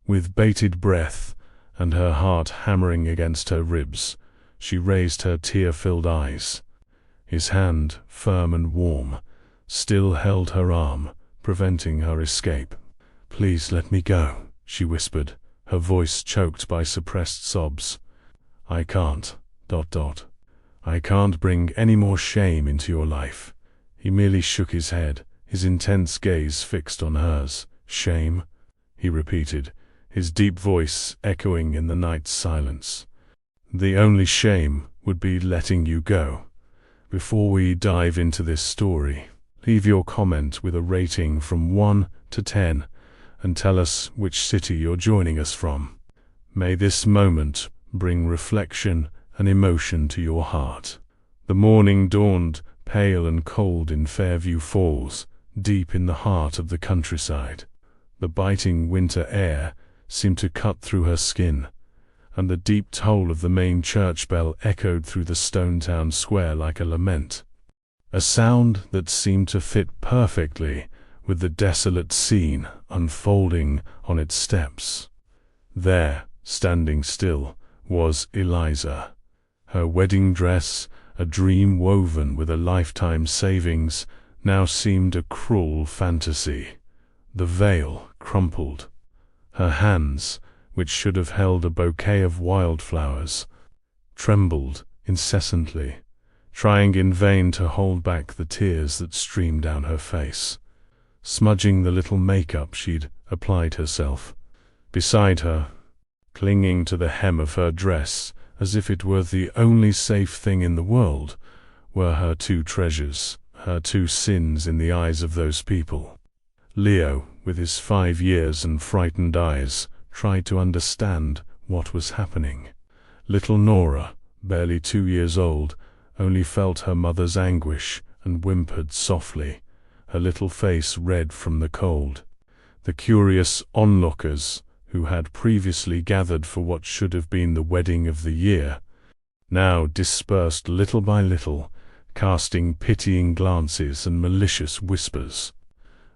With bated breath, and her heart hammering against her ribs, she raised her tear-filled eyes. His hand, firm and warm, still held her arm, preventing her escape. "Please let me go," she whispered, her voice choked by suppressed sobs. "I can't. ... I can't bring any more shame into your life." He merely shook his head, his intense gaze fixed on hers. "Shame?" he repeated, his deep voice echoing in the night's silence. "The only shame would be letting you go." Before we dive into this story, leave your comment with a rating from 1 to 10 and tell us which city you're joining us from. May this moment bring reflection and emotion to your heart. The morning dawned, pale and cold in Fairview Falls, deep in the heart of the countryside. The biting winter air seemed to cut through her skin, and the deep toll of the main church bell echoed through the stone town square like a lament, a sound that seemed to fit perfectly with the desolate scene unfolding on its steps. There, standing still, was Eliza. Her wedding dress, a dream woven with a lifetime's savings, now seemed a cruel fantasy. The veil crumpled. Her hands, which should have held a bouquet of wildflowers, trembled incessantly, trying in vain to hold back the tears that streamed down her face, smudging the little makeup she'd applied herself. Beside her, clinging to the hem of her dress as if it were the only safe thing in the world, were her two treasures, her two sins in the eyes of those people. Leo, with his 5 years and frightened eyes, tried to understand what was happening. Little Nora, barely 2 years old, only felt her mother's anguish and whimpered softly, her little face red from the cold. The curious onlookers, who had previously gathered for what should have been the wedding of the year, now dispersed little by little, casting pitying glances and malicious whispers.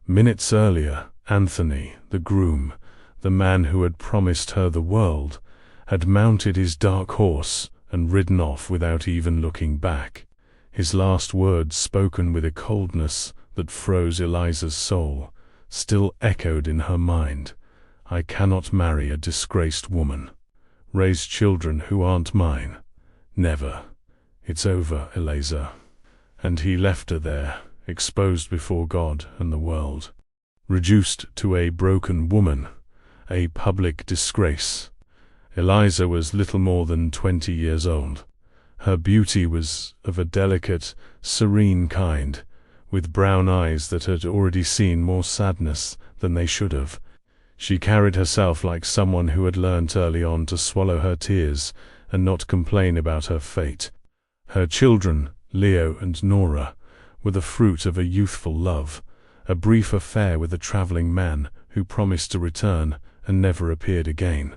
Minutes earlier, Anthony, the groom, the man who had promised her the world, had mounted his dark horse and ridden off without even looking back, his last words spoken with a coldness that froze Eliza's soul, still echoed in her mind. "I cannot marry a disgraced woman. Raise children who aren't mine. Never. It's over, Eliza." And he left her there, exposed before God and the world, reduced to a broken woman, a public disgrace. Eliza was little more than 20 years old. Her beauty was of a delicate, serene kind, with brown eyes that had already seen more sadness than they should have. She carried herself like someone who had learnt early on to swallow her tears and not complain about her fate. Her children, Leo and Nora, were the fruit of a youthful love, a brief affair with a traveling man who promised to return and never appeared again.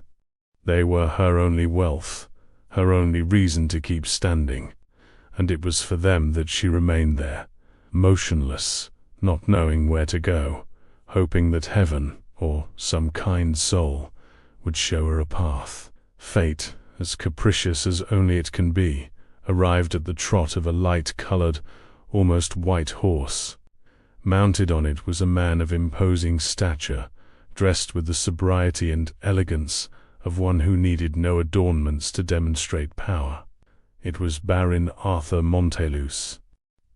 They were her only wealth, her only reason to keep standing, and it was for them that she remained there, motionless, not knowing where to go, hoping that heaven, or some kind soul, would show her a path. Fate, as capricious as only it can be, arrived at the trot of a light-colored, almost white horse. Mounted on it was a man of imposing stature, dressed with the sobriety and elegance of one who needed no adornments to demonstrate power. It was Baron Arthur Montelus,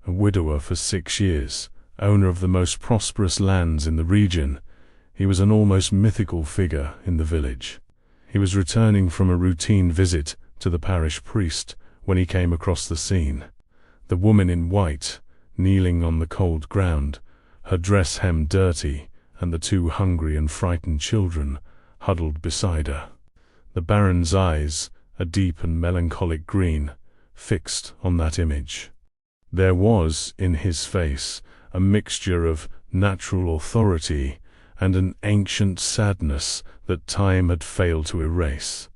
a widower for 6 years, owner of the most prosperous lands in the region. He was an almost mythical figure in the village. He was returning from a routine visit to the parish priest when he came across the scene. The woman in white, kneeling on the cold ground, her dress hem dirty, and the 2 hungry and frightened children huddled beside her. The Baron's eyes, a deep and melancholic green, fixed on that image. There was, in his face, a mixture of natural authority and an ancient sadness that time had failed to erase.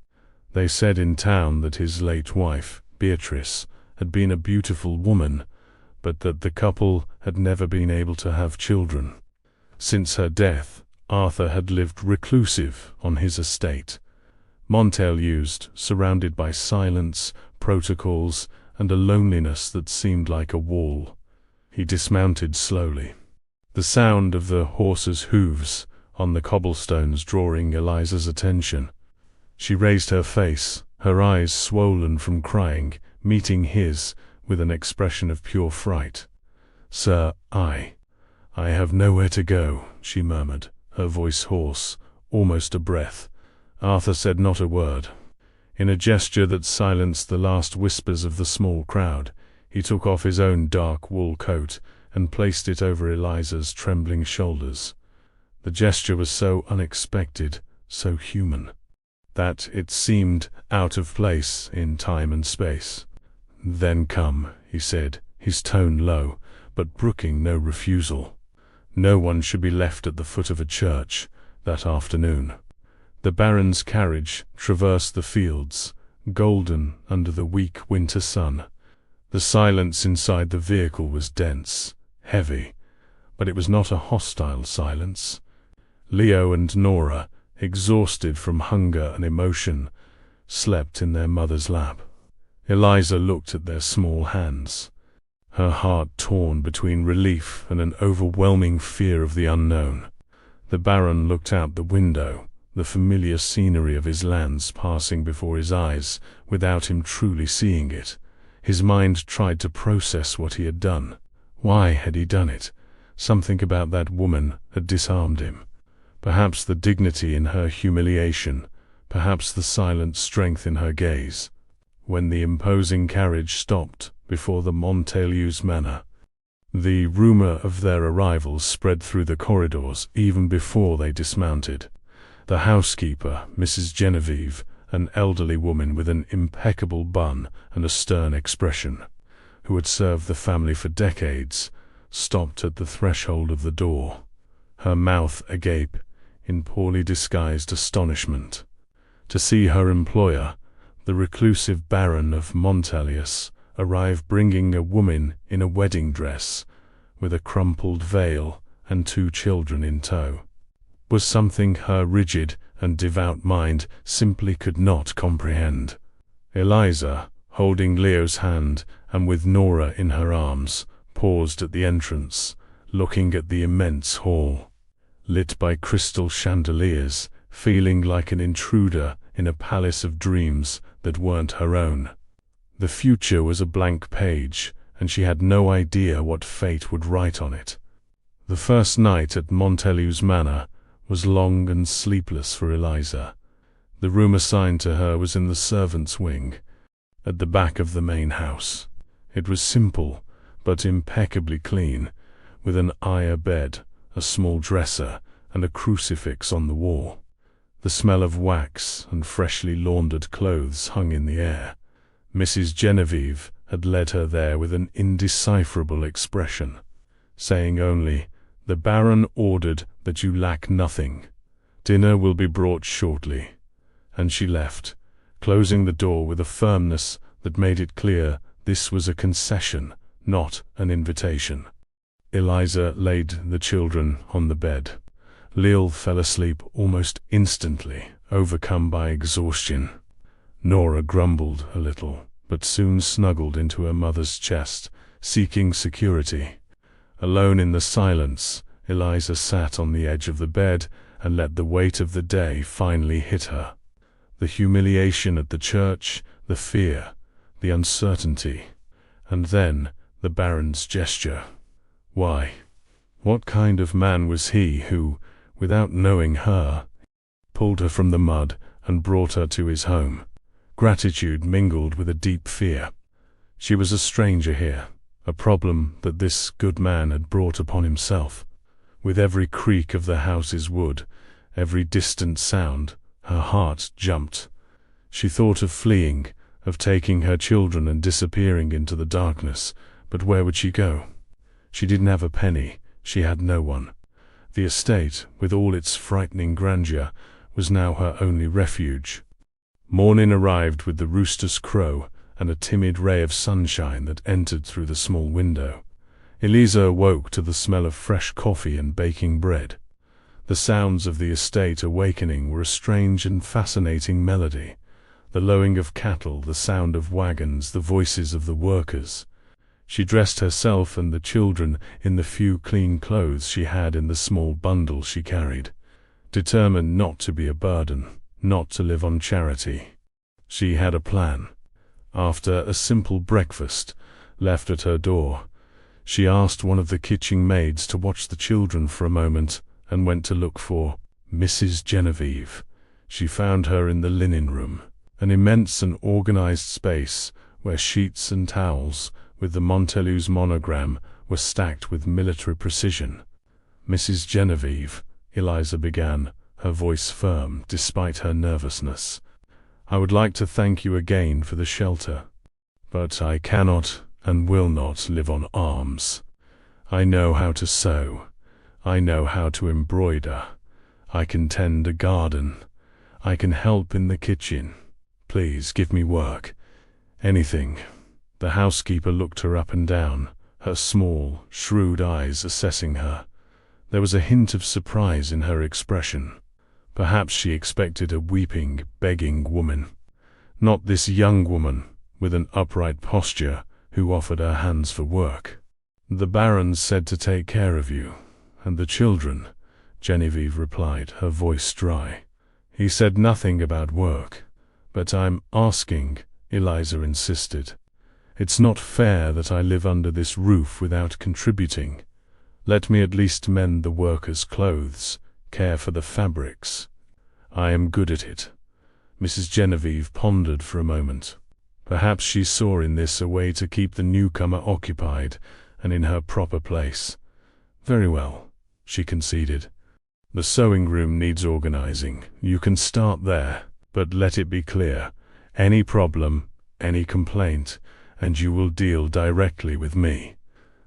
They said in town that his late wife, Beatrice, had been a beautiful woman, but that the couple had never been able to have children. Since her death, Arthur had lived reclusive on his estate. Montaigley's, surrounded by silence, protocols, and a loneliness that seemed like a wall. He dismounted slowly. The sound of the horse's hooves on the cobblestones drawing Eliza's attention. She raised her face, her eyes swollen from crying, meeting his with an expression of pure fright. "Sir, I have nowhere to go," she murmured, her voice hoarse, almost a breath. Arthur said not a word. In a gesture that silenced the last whispers of the small crowd, he took off his own dark wool coat and placed it over Eliza's trembling shoulders. The gesture was so unexpected, so human, that it seemed out of place in time and space. "Then come," he said, his tone low, but brooking no refusal. No one should be left at the foot of a church that afternoon. The Baron's carriage traversed the fields, golden under the weak winter sun. The silence inside the vehicle was dense, heavy, but it was not a hostile silence. Leo and Nora, exhausted from hunger and emotion, slept in their mother's lap. Eliza looked at their small hands, her heart torn between relief and an overwhelming fear of the unknown. The Baron looked out the window, the familiar scenery of his lands passing before his eyes without him truly seeing it. His mind tried to process what he had done. Why had he done it? Something about that woman had disarmed him. Perhaps the dignity in her humiliation, perhaps the silent strength in her gaze. When the imposing carriage stopped before the Montaigley's manor, the rumor of their arrival spread through the corridors even before they dismounted. The housekeeper, Mrs. Genevieve, an elderly woman with an impeccable bun and a stern expression, who had served the family for decades, stopped at the threshold of the door, her mouth agape in poorly disguised astonishment. To see her employer, the reclusive Baron of Montalius, arrive bringing a woman in a wedding dress, with a crumpled veil and 2 children in tow, was something her rigid and devout mind simply could not comprehend. Eliza, holding Leo's hand and with Nora in her arms, paused at the entrance, looking at the immense hall, lit by crystal chandeliers, feeling like an intruder in a palace of dreams that weren't her own. The future was a blank page, and she had no idea what fate would write on it. The first night at Montaigley's manor was long and sleepless for Eliza. The room assigned to her was in the servants' wing, at the back of the main house. It was simple, but impeccably clean, with an Ayr bed, a small dresser, and a crucifix on the wall. The smell of wax and freshly laundered clothes hung in the air. Mrs. Genevieve had led her there with an indecipherable expression, saying only, "The Baron ordered that you lack nothing. Dinner will be brought shortly." And she left, closing the door with a firmness that made it clear this was a concession, not an invitation. Eliza laid the children on the bed. Lil fell asleep almost instantly, overcome by exhaustion. Nora grumbled a little, but soon snuggled into her mother's chest, seeking security. Alone in the silence, Eliza sat on the edge of the bed and let the weight of the day finally hit her. The humiliation at the church, the fear, the uncertainty, and then the Baron's gesture. Why? What kind of man was he who, without knowing her, pulled her from the mud and brought her to his home? Gratitude mingled with a deep fear. She was a stranger here, a problem that this good man had brought upon himself. With every creak of the house's wood, every distant sound, her heart jumped. She thought of fleeing, of taking her children and disappearing into the darkness, but where would she go? She didn't have a penny, she had no one. The estate, with all its frightening grandeur, was now her only refuge. Morning arrived with the rooster's crow and a timid ray of sunshine that entered through the small window. Eliza awoke to the smell of fresh coffee and baking bread. The sounds of the estate awakening were a strange and fascinating melody. The lowing of cattle, the sound of wagons, the voices of the workers. She dressed herself and the children in the few clean clothes she had in the small bundle she carried, determined not to be a burden, not to live on charity. She had a plan. After a simple breakfast, left at her door, she asked one of the kitchen maids to watch the children for a moment and went to look for Mrs. Genevieve. She found her in the linen room, an immense and organized space where sheets and towels with the Montelus monogram were stacked with military precision. Mrs. Genevieve, Eliza began, her voice firm despite her nervousness. I would like to thank you again for the shelter. But I cannot and will not live on alms. I know how to sew. I know how to embroider. I can tend a garden. I can help in the kitchen. Please give me work. Anything. The housekeeper looked her up and down, her small, shrewd eyes assessing her. There was a hint of surprise in her expression. Perhaps she expected a weeping, begging woman. Not this young woman, with an upright posture, who offered her hands for work. The Baron said to take care of you, and the children, Genevieve replied, her voice dry. He said nothing about work. But I'm asking, Eliza insisted. It's not fair that I live under this roof without contributing. Let me at least mend the workers' clothes, care for the fabrics. I am good at it. Mrs. Genevieve pondered for a moment. Perhaps she saw in this a way to keep the newcomer occupied and in her proper place. Very well, she conceded. The sewing room needs organizing. You can start there, but let it be clear. Any problem, any complaint, and you will deal directly with me.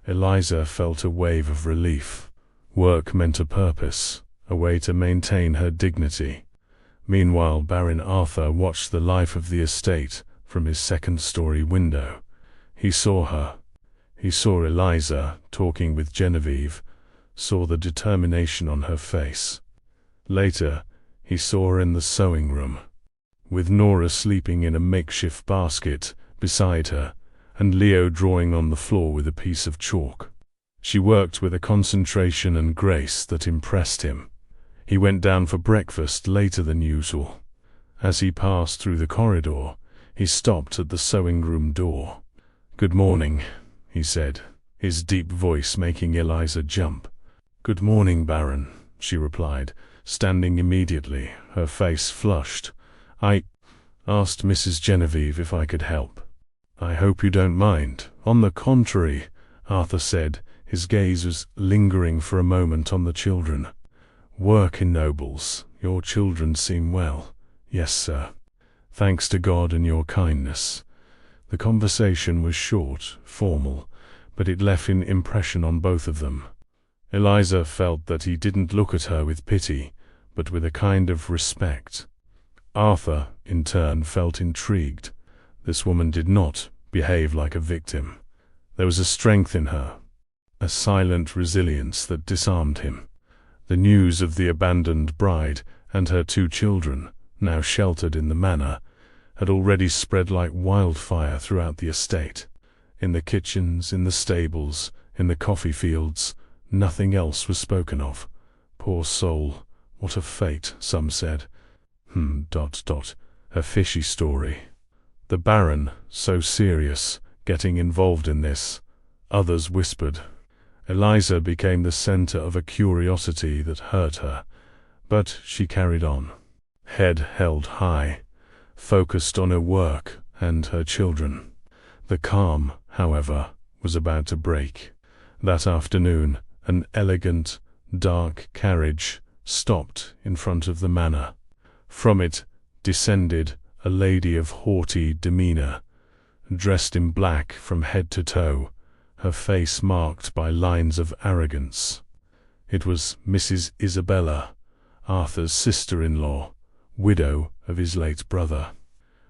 Eliza felt a wave of relief. Work meant a purpose, a way to maintain her dignity. Meanwhile, Baron Arthur watched the life of the estate from his second-story window. He saw her. He saw Eliza talking with Genevieve, saw the determination on her face. Later, he saw her in the sewing room, with Nora sleeping in a makeshift basket beside her, and Leo drawing on the floor with a piece of chalk. She worked with a concentration and grace that impressed him. He went down for breakfast later than usual. As he passed through the corridor, he stopped at the sewing room door. "Good morning," he said, his deep voice making Eliza jump. "Good morning, Baron," she replied, standing immediately, her face flushed. "I asked Mrs. Genevieve if I could help." "I hope you don't mind." "On the contrary," Arthur said, his gaze was lingering for a moment on the children. "Work ennobles. Your children seem well." "Yes, sir. Thanks to God and your kindness." The conversation was short, formal, but it left an impression on both of them. Eliza felt that he didn't look at her with pity, but with a kind of respect. Arthur, in turn, felt intrigued. This woman did not behave like a victim. There was a strength in her, a silent resilience that disarmed him. The news of the abandoned bride and her 2 children, now sheltered in the manor, had already spread like wildfire throughout the estate. In the kitchens, in the stables, in the coffee fields, nothing else was spoken of. Poor soul, what a fate, some said. A fishy story. The Baron, so serious, getting involved in this. Others whispered. Eliza became the center of a curiosity that hurt her, but she carried on. Head held high, focused on her work and her children. The calm, however, was about to break. That afternoon, an elegant, dark carriage stopped in front of the manor. From it descended a lady of haughty demeanor, dressed in black from head to toe, her face marked by lines of arrogance. It was Mrs. Isabella, Arthur's sister-in-law, widow of his late brother,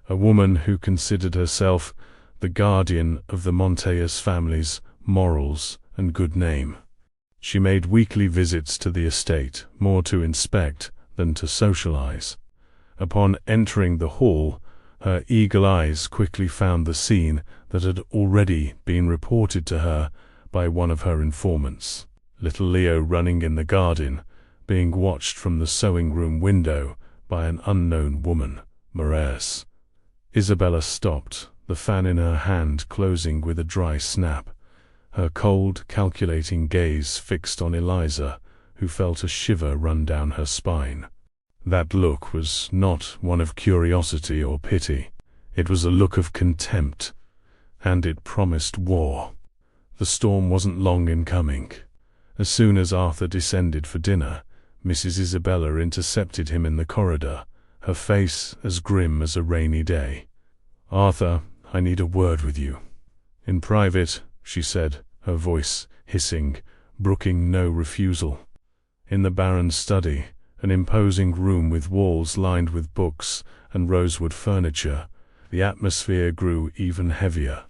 a woman who considered herself the guardian of the Monteus family's morals and good name. She made weekly visits to the estate, more to inspect than to socialize. Upon entering the hall, her eagle eyes quickly found the scene that had already been reported to her by one of her informants. Little Leo running in the garden, being watched from the sewing room window by an unknown woman, Moraes. Isabella stopped, the fan in her hand closing with a dry snap, her cold, calculating gaze fixed on Eliza, who felt a shiver run down her spine. That look was not one of curiosity or pity. It was a look of contempt, and it promised war. The storm wasn't long in coming. As soon as Arthur descended for dinner, Mrs. Isabella intercepted him in the corridor, her face as grim as a rainy day. "Arthur, I need a word with you." "In private," she said, her voice hissing, brooking no refusal. In the Baron's study, an imposing room with walls lined with books and rosewood furniture, the atmosphere grew even heavier.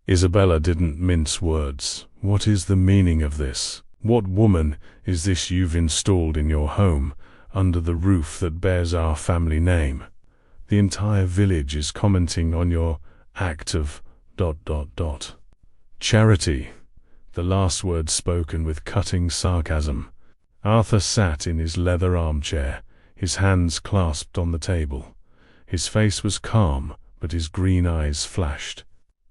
Isabella didn't mince words. "What is the meaning of this? What woman is this you've installed in your home, under the roof that bears our family name? The entire village is commenting on your act of ... charity." The last word spoken with cutting sarcasm. Arthur sat in his leather armchair, his hands clasped on the table. His face was calm, but his green eyes flashed.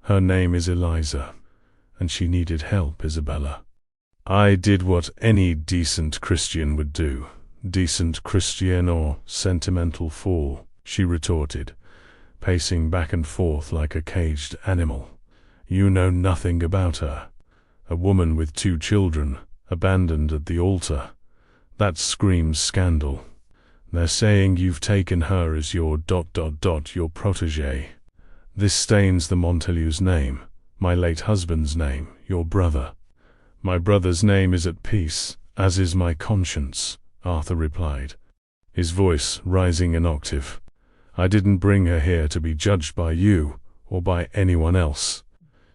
"Her name is Eliza, and she needed help, Isabella." "I did what any decent Christian would do." "Decent Christian or sentimental fool?" she retorted, pacing back and forth like a caged animal. "You know nothing about her. A woman with 2 children, abandoned at the altar. That screams scandal. They're saying you've taken her as your ... your protégé. This stains the Montelius' name, my late husband's name, your brother." "My brother's name is at peace, as is my conscience," Arthur replied, his voice rising an octave. "I didn't bring her here to be judged by you, or by anyone else.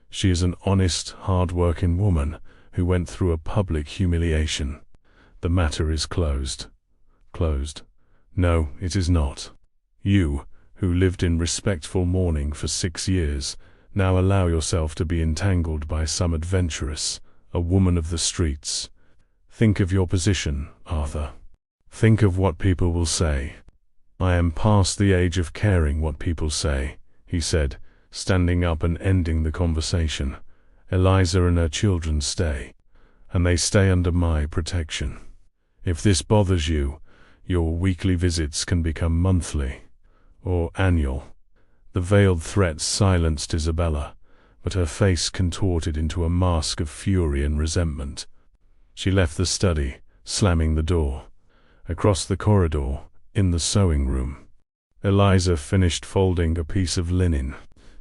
She is an honest, hard-working woman who went through a public humiliation. The matter is closed." "Closed?" "No, it is not. You, who lived in respectful mourning for 6 years, now allow yourself to be entangled by some adventuress, a woman of the streets. Think of your position, Arthur. Think of what people will say." "I am past the age of caring what people say," he said, standing up and ending the conversation. "Eliza and her children stay, and they stay under my protection. If this bothers you, your weekly visits can become monthly, or annual." The veiled threats silenced Isabella, but her face contorted into a mask of fury and resentment. She left the study, slamming the door. Across the corridor, in the sewing room, Eliza finished folding a piece of linen.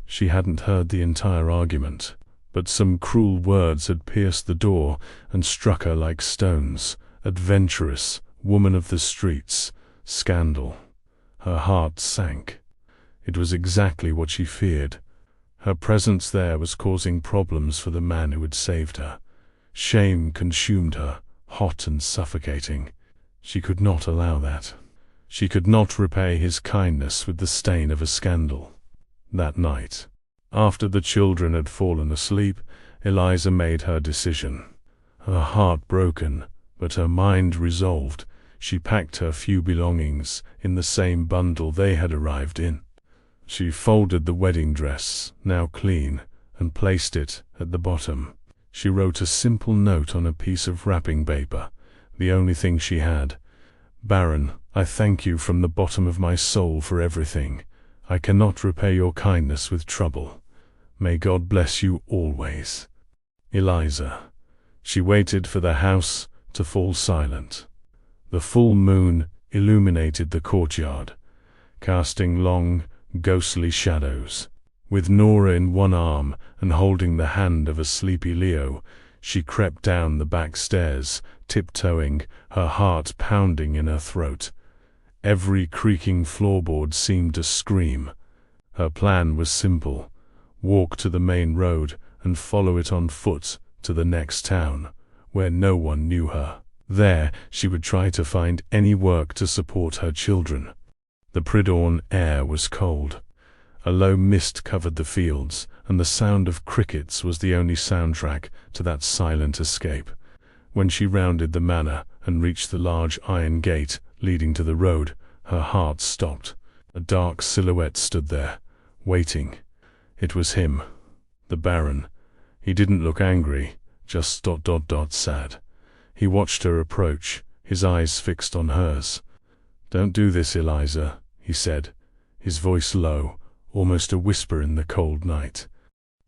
She hadn't heard the entire argument, but some cruel words had pierced the door and struck her like stones. Adventurous, woman of the streets, scandal. Her heart sank. It was exactly what she feared. Her presence there was causing problems for the man who had saved her. Shame consumed her, hot and suffocating. She could not allow that. She could not repay his kindness with the stain of a scandal. That night, after the children had fallen asleep, Eliza made her decision. Her heart broken, but her mind resolved, she packed her few belongings in the same bundle they had arrived in. She folded the wedding dress, now clean, and placed it at the bottom. She wrote a simple note on a piece of wrapping paper, the only thing she had. "Baron, I thank you from the bottom of my soul for everything. I cannot repay your kindness with trouble. May God bless you always. Eliza." She waited for the house to fall silent. The full moon illuminated the courtyard, casting long, ghostly shadows. With Nora in one arm and holding the hand of a sleepy Leo, she crept down the back stairs, tiptoeing, her heart pounding in her throat. Every creaking floorboard seemed to scream. Her plan was simple: walk to the main road and follow it on foot to the next town, where no one knew her. There, she would try to find any work to support her children. The pre-dawn air was cold. A low mist covered the fields, and the sound of crickets was the only soundtrack to that silent escape. When she rounded the manor and reached the large iron gate leading to the road, her heart stopped. A dark silhouette stood there, waiting. It was him, the Baron. He didn't look angry, just sad. He watched her approach, his eyes fixed on hers. "Don't do this, Eliza," he said, his voice low, almost a whisper in the cold night.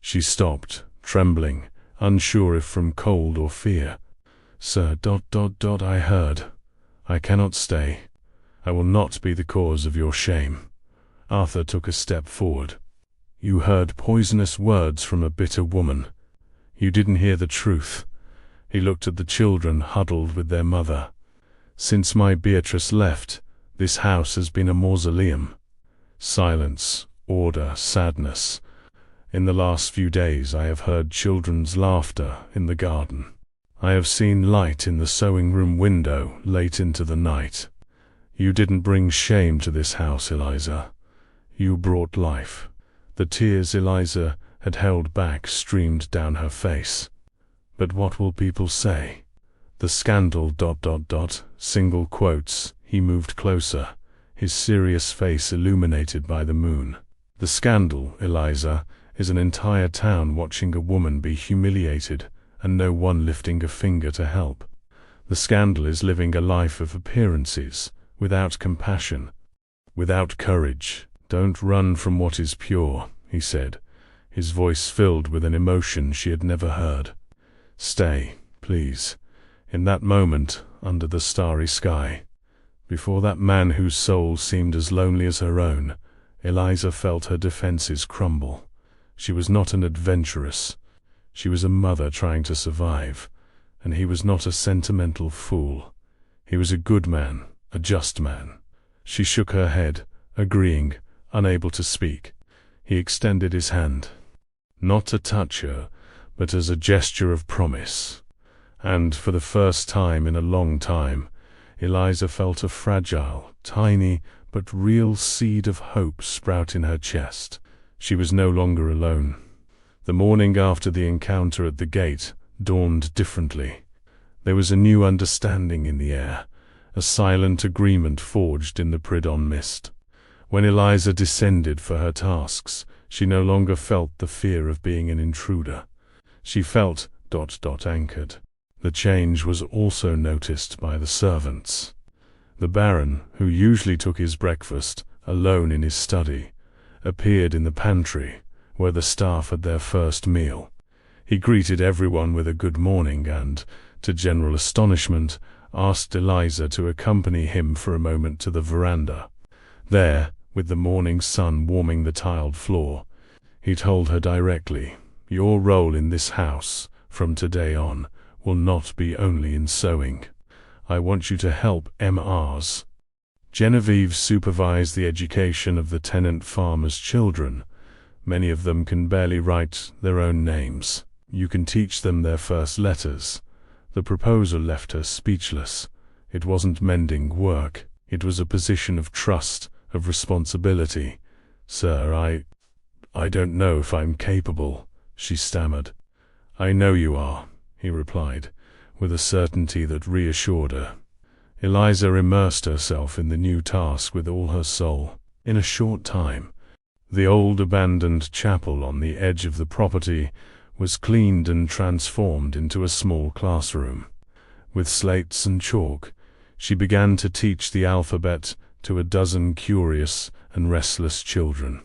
She stopped, trembling, unsure if from cold or fear. "Sir, I heard. I cannot stay. I will not be the cause of your shame." Arthur took a step forward. "You heard poisonous words from a bitter woman. You didn't hear the truth." He looked at the children huddled with their mother. "Since my Beatrice left, this house has been a mausoleum. Silence, order, sadness. In the last few days I have heard children's laughter in the garden. I have seen light in the sewing room window late into the night. You didn't bring shame to this house, Eliza. You brought life." The tears Eliza had held back streamed down her face. "But what will people say? The scandal ... single quotes." He moved closer, his serious face illuminated by the moon. "The scandal, Eliza, is an entire town watching a woman be humiliated and no one lifting a finger to help. The scandal is living a life of appearances, without compassion, without courage. Don't run from what is pure," he said, his voice filled with an emotion she had never heard. "Stay, please." In that moment, under the starry sky, before that man whose soul seemed as lonely as her own, Eliza felt her defenses crumble. She was not an adventuress. She was a mother trying to survive, and he was not a sentimental fool. He was a good man, a just man. She shook her head, agreeing, unable to speak. He extended his hand, not to touch her, but as a gesture of promise. And for the first time in a long time, Eliza felt a fragile, tiny, but real seed of hope sprout in her chest. She was no longer alone. The morning after the encounter at the gate dawned differently. There was a new understanding in the air, a silent agreement forged in the pre-dawn mist. When Eliza descended for her tasks, she no longer felt the fear of being an intruder. She felt ... anchored. The change was also noticed by the servants. The Baron, who usually took his breakfast alone in his study, appeared in the pantry, where the staff had their first meal. He greeted everyone with a good morning and, to general astonishment, asked Eliza to accompany him for a moment to the veranda. There, with the morning sun warming the tiled floor, he told her directly, "Your role in this house, from today on, will not be only in sewing. I want you to help Mrs. Genevieve supervise the education of the tenant farmers' children. Many of them can barely write their own names. You can teach them their first letters." The proposal left her speechless. It wasn't mending work. It was a position of trust, of responsibility. "Sir, I don't know if I'm capable," she stammered. "I know you are," he replied, with a certainty that reassured her. Eliza immersed herself in the new task with all her soul. In a short time, the old abandoned chapel on the edge of the property was cleaned and transformed into a small classroom. With slates and chalk, she began to teach the alphabet to a dozen curious and restless children.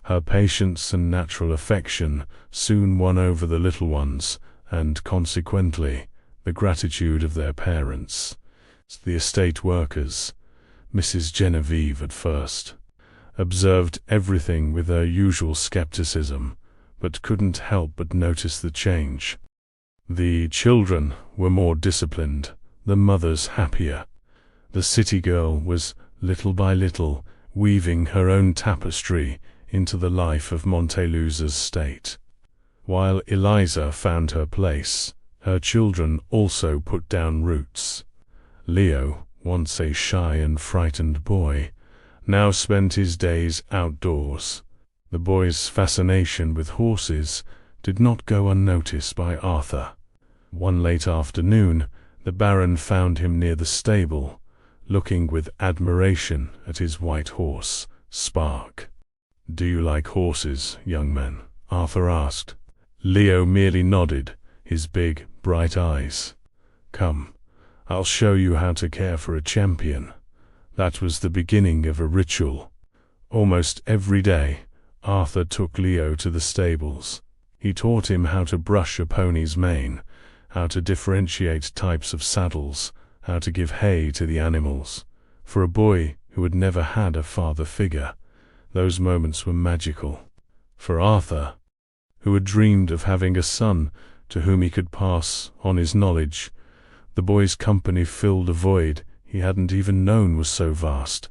Her patience and natural affection soon won over the little ones, and consequently, the gratitude of their parents. The estate workers, Mrs. Genevieve at first, observed everything with her usual skepticism, but couldn't help but notice the change. The children were more disciplined, the mothers happier. The city girl was, little by little, weaving her own tapestry into the life of Montelusa's state, while Eliza found her place, Her children also put down roots. Leo, once a shy and frightened boy, now spent his days outdoors. The boy's fascination with horses did not go unnoticed by Arthur. One late afternoon, the Baron found him near the stable, looking with admiration at his white horse, Spark. "Do you like horses, young man?" Arthur asked. Leo merely nodded, his big, bright eyes. "Come, I'll show you how to care for a champion." That was the beginning of a ritual. Almost every day, Arthur took Leo to the stables. He taught him how to brush a pony's mane, how to differentiate types of saddles, how to give hay to the animals. For a boy who had never had a father figure, those moments were magical. For Arthur, who had dreamed of having a son to whom he could pass on his knowledge, the boy's company filled a void he hadn't even known was so vast.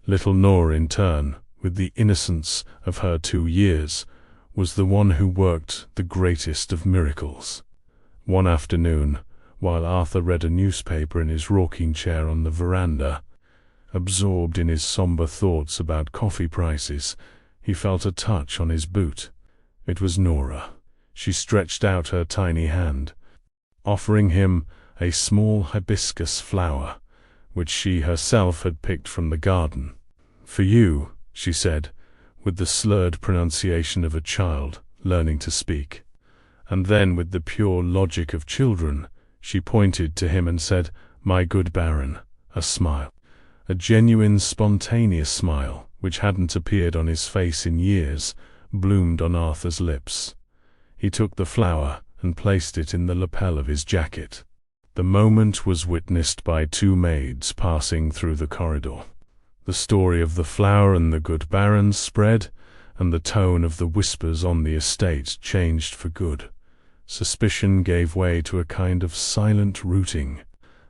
Little Nora, in turn, with the innocence of her 2 years, was the one who worked the greatest of miracles. One afternoon, while Arthur read a newspaper in his rocking chair on the veranda, absorbed in his somber thoughts about coffee prices, he felt a touch on his boot. It was Nora. She stretched out her tiny hand, offering him a small hibiscus flower, which she herself had picked from the garden. "For you," she said, with the slurred pronunciation of a child learning to speak. And then, with the pure logic of children, she pointed to him and said, "My good Baron." A smile. A genuine, spontaneous smile, which hadn't appeared on his face in years, bloomed on Arthur's lips. He took the flower and placed it in the lapel of his jacket. The moment was witnessed by 2 maids passing through the corridor. The story of the flower and the good Baron spread, and the tone of the whispers on the estate changed for good. Suspicion gave way to a kind of silent rooting.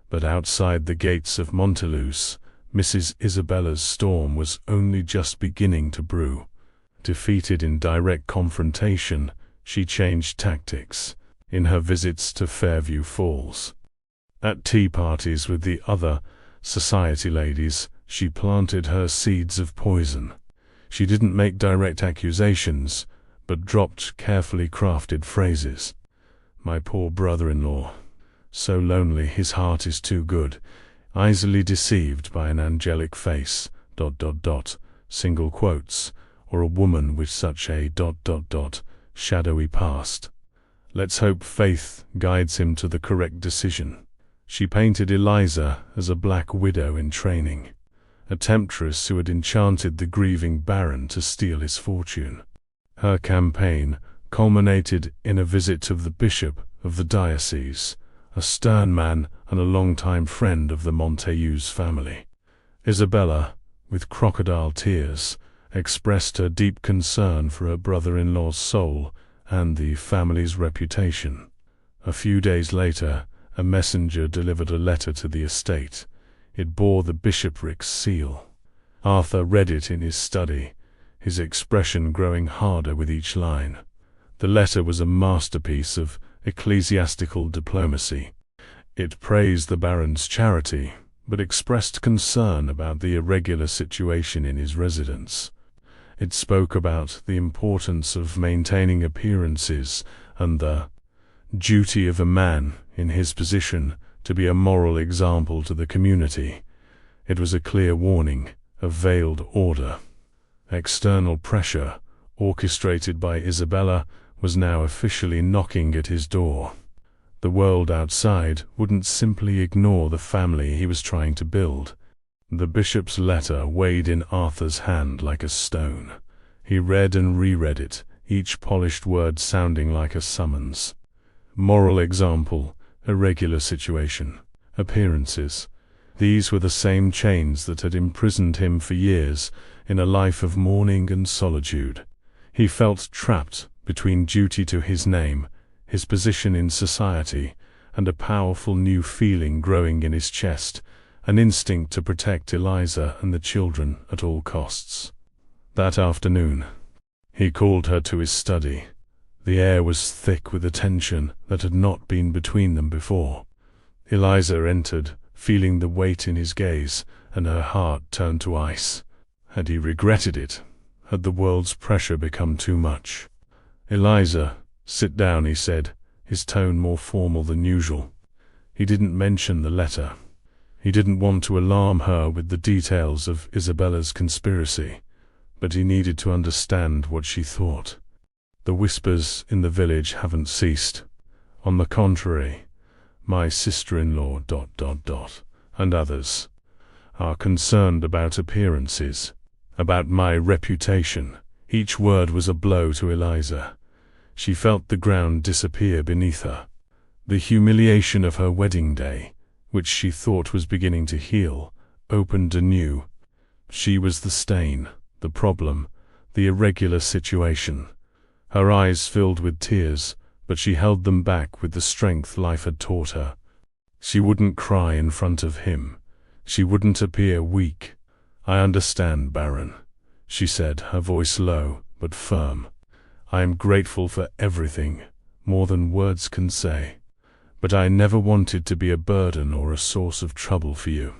But outside the gates of Montelus, Mrs. Isabella's storm was only just beginning to brew. Defeated in direct confrontation, she changed tactics in her visits to Fairview Falls. At tea parties with the other society ladies, she planted her seeds of poison. She didn't make direct accusations, but dropped carefully crafted phrases. "My poor brother-in-law. So lonely, his heart is too good. Easily deceived by an angelic face, ... single quotes, or a woman with such a ... shadowy past. Let's hope faith guides him to the correct decision." She painted Eliza as a black widow in training, a temptress who had enchanted the grieving Baron to steal his fortune. Her campaign culminated in a visit of the bishop of the diocese, a stern man and a long-time friend of the Montague family. Isabella, with crocodile tears, expressed her deep concern for her brother-in-law's soul and the family's reputation. A few days later, a messenger delivered a letter to the estate. It bore the bishopric's seal. Arthur read it in his study, his expression growing harder with each line. The letter was a masterpiece of ecclesiastical diplomacy. It praised the Baron's charity, but expressed concern about the irregular situation in his residence. It spoke about the importance of maintaining appearances and the duty of a man in his position to be a moral example to the community. It was a clear warning, a veiled order. External pressure, orchestrated by Isabella, was now officially knocking at his door. The world outside wouldn't simply ignore the family he was trying to build. The bishop's letter weighed in Arthur's hand like a stone. He read and reread it, each polished word sounding like a summons. Moral example, irregular situation, appearances. These were the same chains that had imprisoned him for years in a life of mourning and solitude. He felt trapped between duty to his name, his position in society, and a powerful new feeling growing in his chest, an instinct to protect Eliza and the children at all costs. That afternoon, he called her to his study. The air was thick with a tension that had not been between them before. Eliza entered, feeling the weight in his gaze, and her heart turned to ice. Had he regretted it? Had the world's pressure become too much? "Eliza, sit down," he said, his tone more formal than usual. He didn't mention the letter. He didn't want to alarm her with the details of Isabella's conspiracy, but he needed to understand what she thought. "The whispers in the village haven't ceased. On the contrary, my sister-in-law ... and others are concerned about appearances, about my reputation." Each word was a blow to Eliza. She felt the ground disappear beneath her. The humiliation of her wedding day, which she thought was beginning to heal, opened anew. She was the stain, the problem, the irregular situation. Her eyes filled with tears, but she held them back with the strength life had taught her. She wouldn't cry in front of him. She wouldn't appear weak. "I understand, Baron," she said, her voice low but firm. "I am grateful for everything, more than words can say. But I never wanted to be a burden or a source of trouble for you.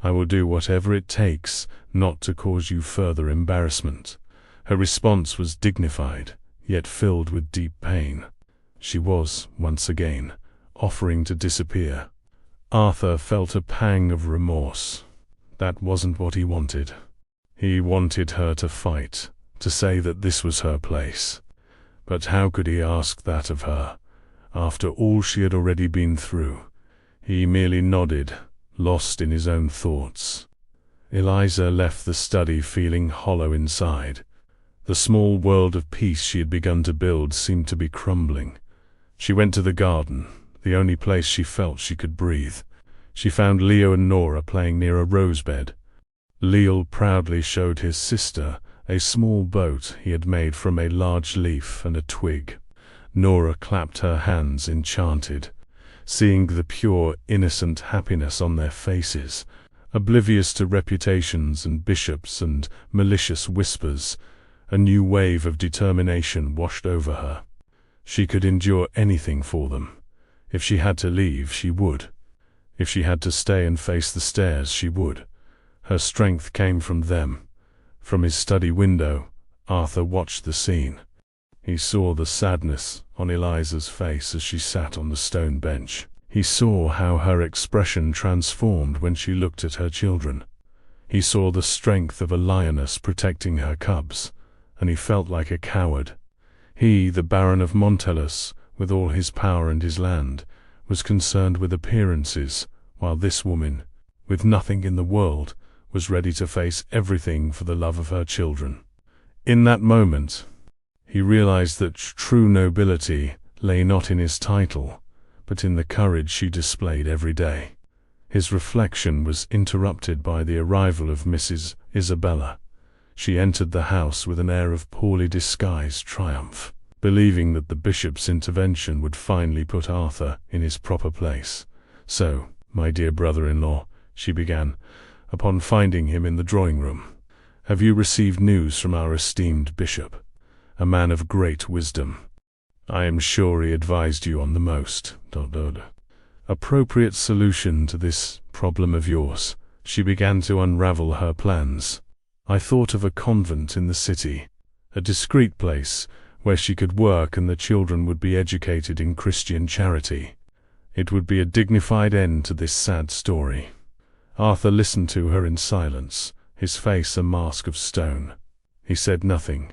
I will do whatever it takes not to cause you further embarrassment." Her response was dignified, yet filled with deep pain. She was, once again, offering to disappear. Arthur felt a pang of remorse. That wasn't what he wanted. He wanted her to fight, to say that this was her place. But how could he ask that of her, after all she had already been through? He merely nodded, lost in his own thoughts. Eliza left the study feeling hollow inside. The small world of peace she had begun to build seemed to be crumbling. She went to the garden, the only place she felt she could breathe. She found Leo and Nora playing near a rosebed. Leo proudly showed his sister a small boat he had made from a large leaf and a twig. Nora clapped her hands enchanted, seeing the pure, innocent happiness on their faces. Oblivious to reputations and bishops and malicious whispers, a new wave of determination washed over her. She could endure anything for them. If she had to leave, she would. If she had to stay and face the stairs, she would. Her strength came from them. From his study window, Arthur watched the scene. He saw the sadness on Eliza's face as she sat on the stone bench. He saw how her expression transformed when she looked at her children. He saw the strength of a lioness protecting her cubs, and he felt like a coward. He, the Baron of Montellus, with all his power and his land, was concerned with appearances, while this woman, with nothing in the world, was ready to face everything for the love of her children. In that moment, he realized that true nobility lay not in his title, but in the courage she displayed every day. His reflection was interrupted by the arrival of Mrs. Isabella. She entered the house with an air of poorly disguised triumph, believing that the bishop's intervention would finally put Arthur in his proper place. "So, my dear brother-in-law," she began, upon finding him in the drawing-room, "have you received news from our esteemed bishop, a man of great wisdom? I am sure he advised you on the most appropriate solution to this problem of yours." She began to unravel her plans. "I thought of a convent in the city, a discreet place where she could work and the children would be educated in Christian charity. It would be a dignified end to this sad story." Arthur listened to her in silence, his face a mask of stone. He said nothing.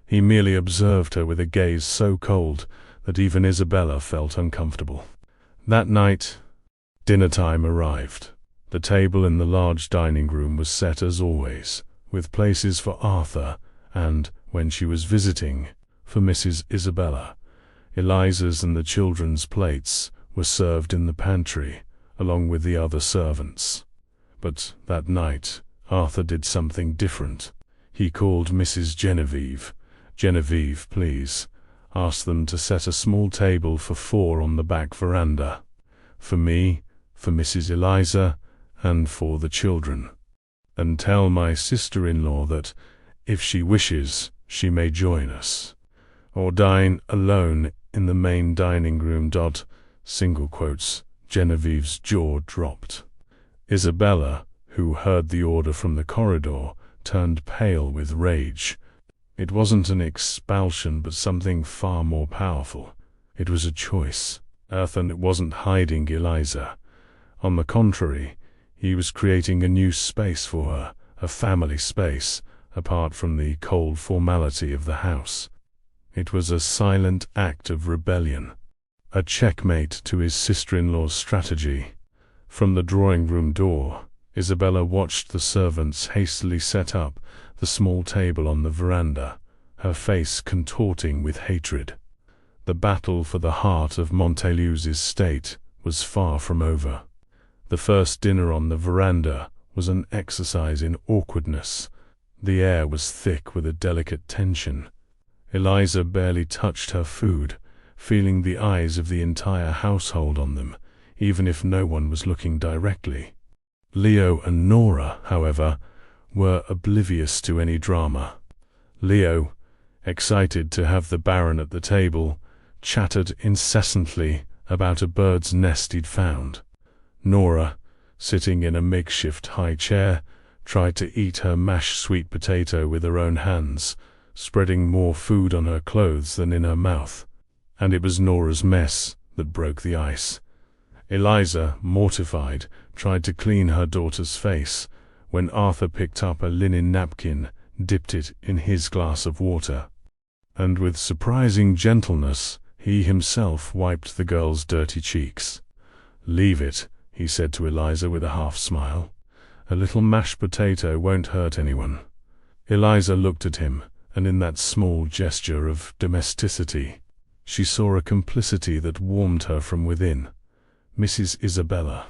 He merely observed her with a gaze so cold that even Isabella felt uncomfortable. That night, dinner time arrived. The table in the large dining room was set as always, with places for Arthur and, when she was visiting, for Mrs. Isabella. Eliza's and the children's plates were served in the pantry, along with the other servants. But that night, Arthur did something different. He called Mrs. Genevieve. "Genevieve, please. Ask them to set a small table for 4 on the back veranda. For me, for Mrs. Eliza, and for the children. And tell my sister-in-law that, if she wishes, she may join us. or dine alone in the main dining room. Genevieve's jaw dropped. Isabella, who heard the order from the corridor, turned pale with rage. It wasn't an expulsion, but something far more powerful. It was a choice. Ethan wasn't hiding Eliza. On the contrary, he was creating a new space for her, a family space, apart from the cold formality of the house. It was a silent act of rebellion, a checkmate to his sister-in-law's strategy. From the drawing room door, Isabella watched the servants hastily set up the small table on the veranda, her face contorting with hatred. The battle for the heart of Montailu's estate was far from over. The first dinner on the veranda was an exercise in awkwardness. The air was thick with a delicate tension. Eliza barely touched her food, feeling the eyes of the entire household on them, even if no one was looking directly. Leo and Nora, however, were oblivious to any drama. Leo, excited to have the Baron at the table, chattered incessantly about a bird's nest he'd found. Nora, sitting in a makeshift high chair, tried to eat her mashed sweet potato with her own hands, spreading more food on her clothes than in her mouth. And it was Nora's mess that broke the ice. Eliza, mortified, tried to clean her daughter's face, when Arthur picked up a linen napkin, dipped it in his glass of water, and with surprising gentleness, he himself wiped the girl's dirty cheeks. "Leave it," he said to Eliza with a half-smile. "A little mashed potato won't hurt anyone." Eliza looked at him, and in that small gesture of domesticity, she saw a complicity that warmed her from within. Mrs. Isabella,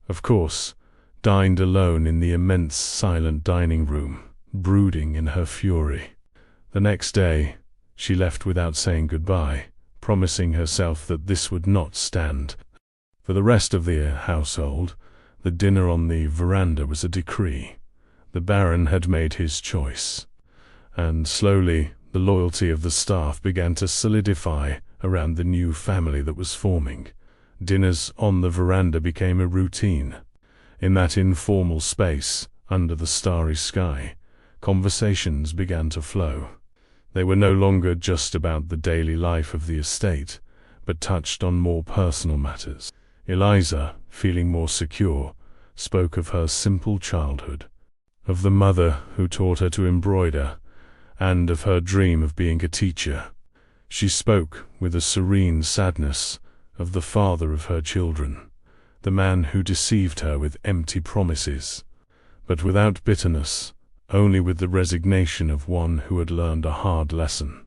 of course, dined alone in the immense silent dining room, brooding in her fury. The next day, she left without saying goodbye, promising herself that this would not stand. For the rest of the household, the dinner on the veranda was a decree. The Baron had made his choice, and slowly the loyalty of the staff began to solidify around the new family that was forming. Dinners on the veranda became a routine. In that informal space, under the starry sky, conversations began to flow. They were no longer just about the daily life of the estate, but touched on more personal matters. Eliza, feeling more secure, spoke of her simple childhood, of the mother who taught her to embroider, and of her dream of being a teacher. She spoke, with a serene sadness, of the father of her children, the man who deceived her with empty promises, but without bitterness, only with the resignation of one who had learned a hard lesson.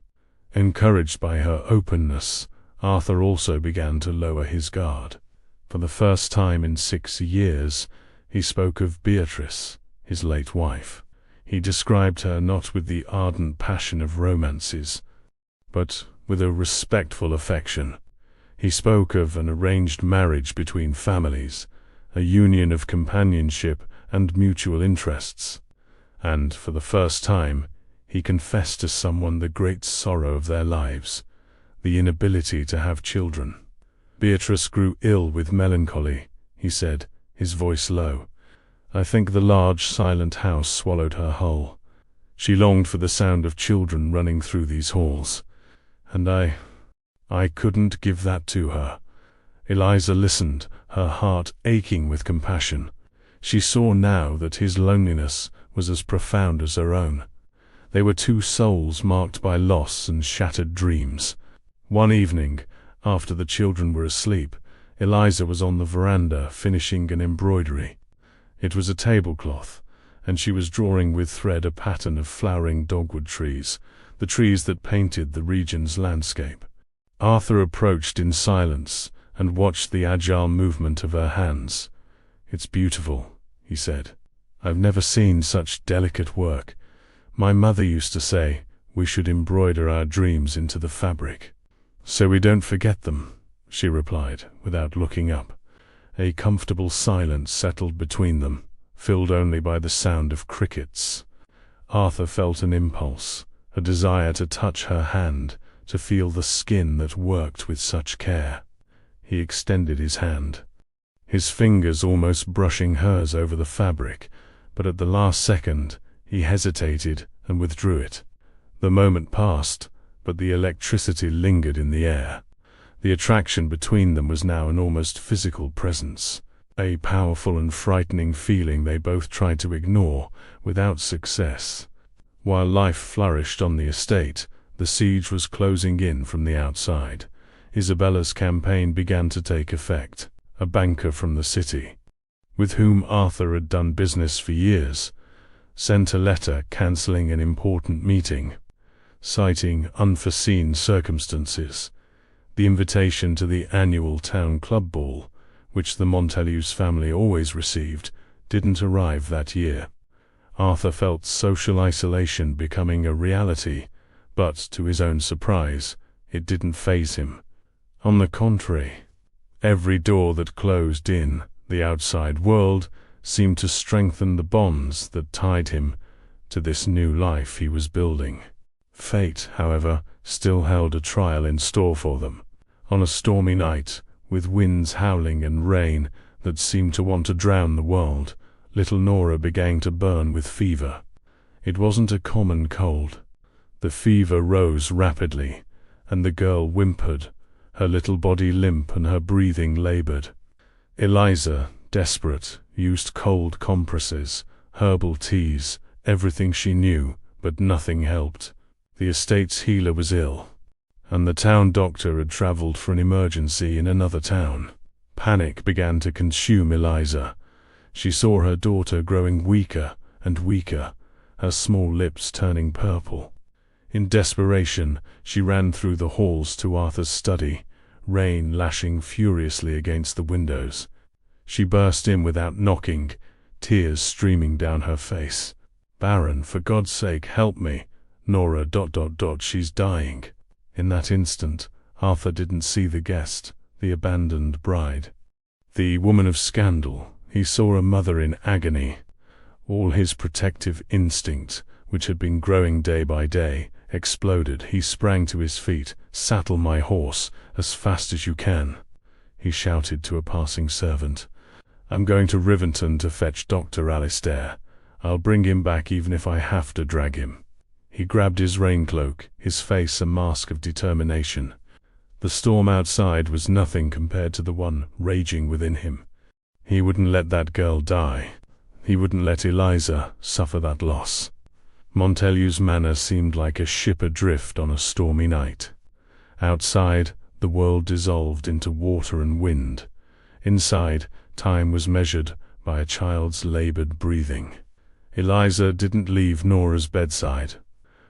Encouraged by her openness, Arthur also began to lower his guard. For the first time in 6 years, he spoke of Beatrice, his late wife. He described her not with the ardent passion of romances, but with a respectful affection. He spoke of an arranged marriage between families, a union of companionship and mutual interests. And, for the first time, he confessed to someone the great sorrow of their lives, the inability to have children. "Beatrice grew ill with melancholy," he said, his voice low. "I think the large silent house swallowed her whole. She longed for the sound of children running through these halls, and I couldn't give that to her." Eliza listened, her heart aching with compassion. She saw now that his loneliness was as profound as her own. They were two souls marked by loss and shattered dreams. One evening, after the children were asleep, Eliza was on the veranda finishing an embroidery. It was a tablecloth, and she was drawing with thread a pattern of flowering dogwood trees, the trees that painted the region's landscape. Arthur approached in silence and watched the agile movement of her hands. "It's beautiful," he said. "I've never seen such delicate work. My mother used to say we should embroider our dreams into the fabric, so we don't forget them," she replied, without looking up. A comfortable silence settled between them, filled only by the sound of crickets. Arthur felt an impulse, a desire to touch her hand, to feel the skin that worked with such care. He extended his hand, his fingers almost brushing hers over the fabric, but at the last second, he hesitated and withdrew it. The moment passed, but the electricity lingered in the air. The attraction between them was now an almost physical presence, a powerful and frightening feeling they both tried to ignore, without success. While life flourished on the estate, the siege was closing in from the outside. Isabella's campaign began to take effect. A banker from the city, with whom Arthur had done business for years, sent a letter cancelling an important meeting, citing unforeseen circumstances. The invitation to the annual town club ball, which the Montelius family always received, didn't arrive that year. Arthur felt social isolation becoming a reality, but to his own surprise, it didn't faze him. On the contrary, every door that closed in the outside world seemed to strengthen the bonds that tied him to this new life he was building. Fate, however, still held a trial in store for them. On a stormy night, with winds howling and rain that seemed to want to drown the world, little Nora began to burn with fever. It wasn't a common cold. The fever rose rapidly, and the girl whimpered, her little body limp and her breathing labored. Eliza, desperate, used cold compresses, herbal teas, everything she knew, but nothing helped. The estate's healer was ill, and the town doctor had traveled for an emergency in another town. Panic began to consume Eliza. She saw her daughter growing weaker and weaker, her small lips turning purple. In desperation, she ran through the halls to Arthur's study, rain lashing furiously against the windows. She burst in without knocking, tears streaming down her face. "Baron, for God's sake, help me. Nora... she's dying." In that instant, Arthur didn't see the guest, the abandoned bride, the woman of scandal. He saw a mother in agony. All his protective instinct, which had been growing day by day, exploded. He sprang to his feet. "Saddle my horse, as fast as you can," he shouted to a passing servant. "I'm going to Rivington to fetch Dr. Alistair. I'll bring him back even if I have to drag him." He grabbed his raincloak, his face a mask of determination. The storm outside was nothing compared to the one raging within him. He wouldn't let that girl die. He wouldn't let Eliza suffer that loss. Montelius Manor seemed like a ship adrift on a stormy night. Outside, the world dissolved into water and wind. Inside, time was measured by a child's labored breathing. Eliza didn't leave Nora's bedside.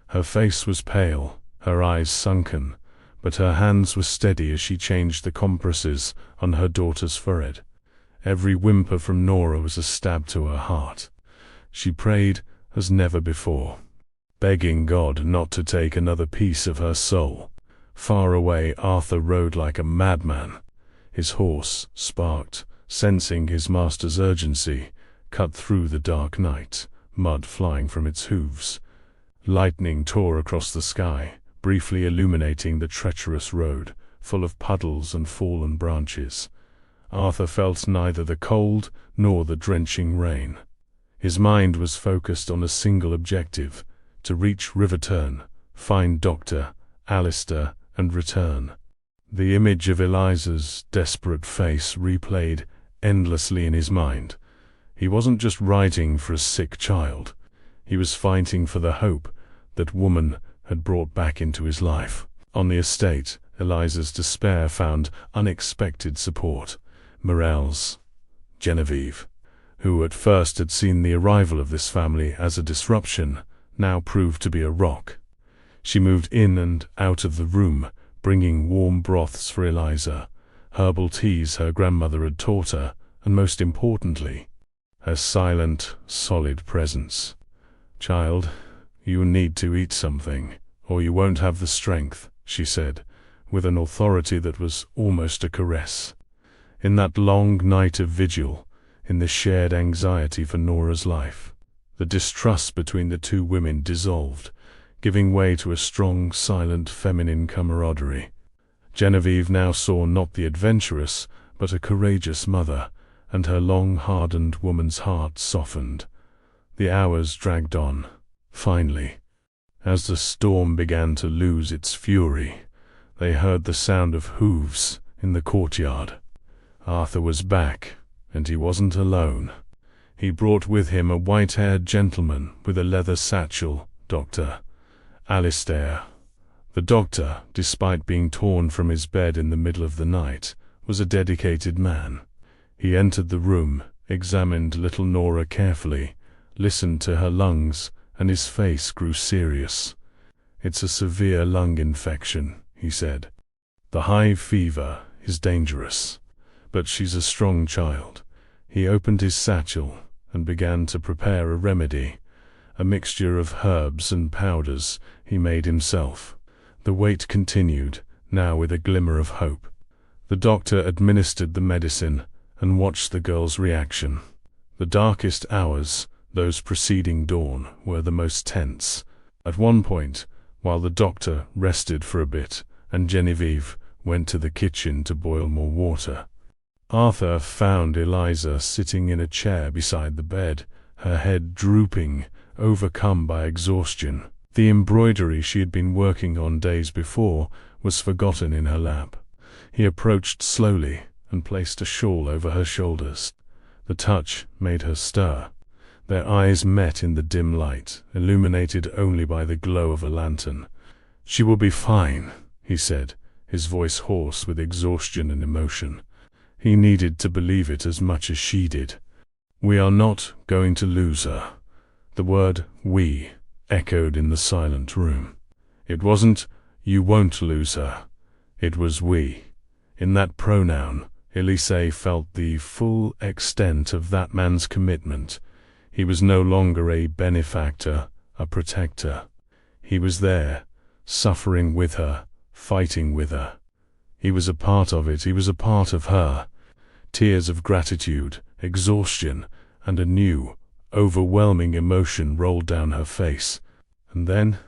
Her face was pale, her eyes sunken, but her hands were steady as she changed the compresses on her daughter's forehead. Every whimper from Nora was a stab to her heart. She prayed as never before, begging God not to take another piece of her soul. Far away, Arthur rode like a madman. His horse, sparked, sensing his master's urgency, cut through the dark night, mud flying from its hooves. Lightning tore across the sky, briefly illuminating the treacherous road, full of puddles and fallen branches. Arthur felt neither the cold nor the drenching rain. His mind was focused on a single objective: to reach Rivington, find Dr. Alistair, and return. The image of Eliza's desperate face replayed endlessly in his mind. He wasn't just writing for a sick child. He was fighting for the hope that woman had brought back into his life. On the estate, Eliza's despair found unexpected support. Morel's Genevieve, who at first had seen the arrival of this family as a disruption, now proved to be a rock. She moved in and out of the room, bringing warm broths for Eliza, herbal teas her grandmother had taught her, and most importantly, her silent, solid presence. "Child, you need to eat something, or you won't have the strength," she said, with an authority that was almost a caress. In that long night of vigil, in the shared anxiety for Nora's life, the distrust between the two women dissolved. giving way to a strong, silent, feminine camaraderie. Genevieve now saw not the adventurous, but a courageous mother, and her long-hardened woman's heart softened. The hours dragged on. Finally, as the storm began to lose its fury, they heard the sound of hooves in the courtyard. Arthur was back, and he wasn't alone. He brought with him a white-haired gentleman with a leather satchel, Dr. Alistair. The doctor, despite being torn from his bed in the middle of the night, was a dedicated man. He entered the room, examined little Nora carefully, listened to her lungs, and his face grew serious. "It's a severe lung infection," he said. "The high fever is dangerous, but she's a strong child." He opened his satchel and began to prepare a remedy, a mixture of herbs and powders he made himself. The wait continued, now with a glimmer of hope. The doctor administered the medicine and watched the girl's reaction. The darkest hours, those preceding dawn, were the most tense. At one point, while the doctor rested for a bit and Genevieve went to the kitchen to boil more water, Arthur found Eliza sitting in a chair beside the bed, her head drooping, overcome by exhaustion. The embroidery she had been working on days before was forgotten in her lap. He approached slowly and placed a shawl over her shoulders. The touch made her stir. Their eyes met in the dim light, illuminated only by the glow of a lantern. "She will be fine," he said, his voice hoarse with exhaustion and emotion. He needed to believe it as much as she did. "We are not going to lose her." The word "we" echoed in the silent room. It wasn't "you won't lose her." It was "we." In that pronoun, Elise felt the full extent of that man's commitment. He was no longer a benefactor, a protector. He was there, suffering with her, fighting with her. He was a part of it, he was a part of her. Tears of gratitude, exhaustion, and a new, overwhelming emotion rolled down her face. And then,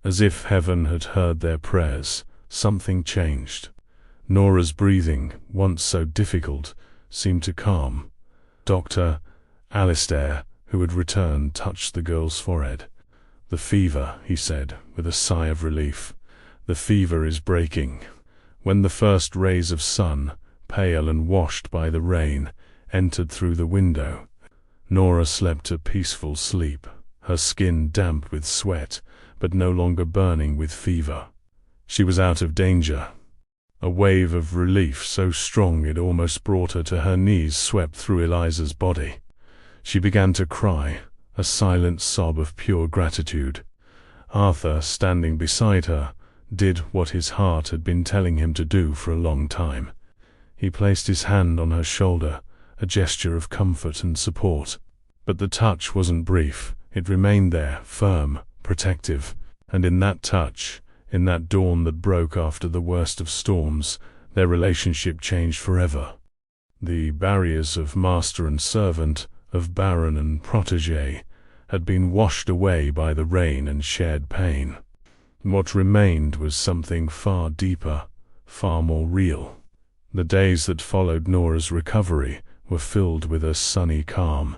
as if heaven had heard their prayers, something changed. Nora's breathing, once so difficult, seemed to calm. Dr. Alistair, who had returned, touched the girl's forehead. "The fever," he said, with a sigh of relief. "The fever is breaking." When the first rays of sun, pale and washed by the rain, entered through the window, Nora slept a peaceful sleep, her skin damp with sweat, but no longer burning with fever. She was out of danger. A wave of relief so strong it almost brought her to her knees swept through Eliza's body. She began to cry, a silent sob of pure gratitude. Arthur, standing beside her, did what his heart had been telling him to do for a long time. He placed his hand on her shoulder, a gesture of comfort and support. But the touch wasn't brief. It remained there, firm, protective. And in that touch, in that dawn that broke after the worst of storms, their relationship changed forever. The barriers of master and servant, of baron and protégé, had been washed away by the rain and shared pain. What remained was something far deeper, far more real. The days that followed Nora's recovery were filled with a sunny calm.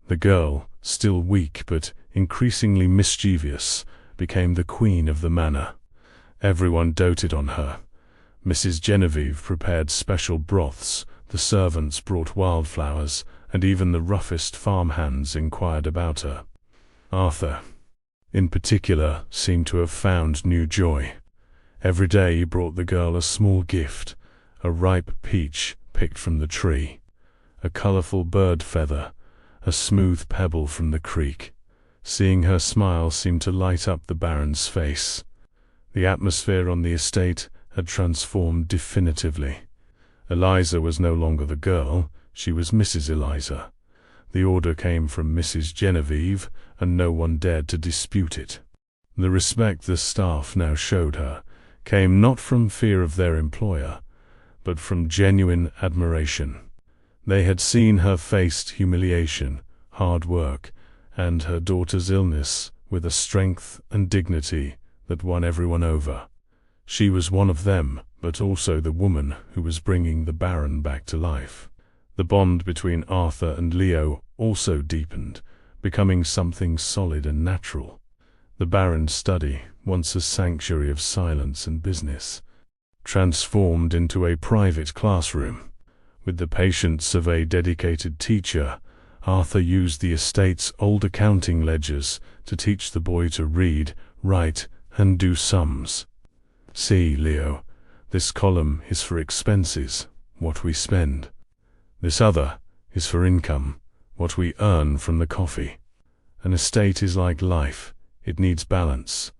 The girl, still weak but increasingly mischievous, became the queen of the manor. Everyone doted on her. Mrs. Genevieve prepared special broths, the servants brought wildflowers, and even the roughest farmhands inquired about her. Arthur, in particular, seemed to have found new joy. Every day he brought the girl a small gift, a ripe peach picked from the tree, a colorful bird feather, a smooth pebble from the creek. Seeing her smile seemed to light up the baron's face. The atmosphere on the estate had transformed definitively. Eliza was no longer the girl, she was Mrs. Eliza. The order came from Mrs. Genevieve, and no one dared to dispute it. The respect the staff now showed her came not from fear of their employer, but from genuine admiration. They had seen her face humiliation, hard work, and her daughter's illness with a strength and dignity that won everyone over. She was one of them, but also the woman who was bringing the Baron back to life. The bond between Arthur and Leo also deepened, becoming something solid and natural. The Baron's study, once a sanctuary of silence and business, transformed into a private classroom. With the patience of a dedicated teacher, Arthur used the estate's old accounting ledgers to teach the boy to read, write, and do sums. "See, Leo, this column is for expenses, what we spend. This other is for income, what we earn from the coffee. An estate is like life, it needs balance."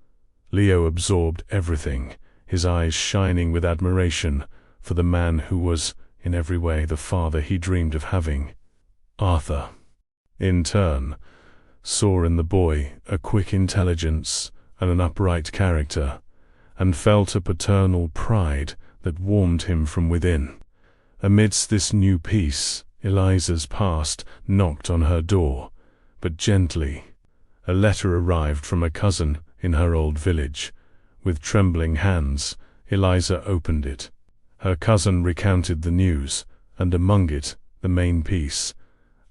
Leo absorbed everything, his eyes shining with admiration for the man who was, in every way, the father he dreamed of having. Arthur, in turn, saw in the boy a quick intelligence and an upright character, and felt a paternal pride that warmed him from within. Amidst this new peace, Eliza's past knocked on her door, but gently. A letter arrived from a cousin in her old village. With trembling hands, Eliza opened it. Her cousin recounted the news, and among it, the main piece.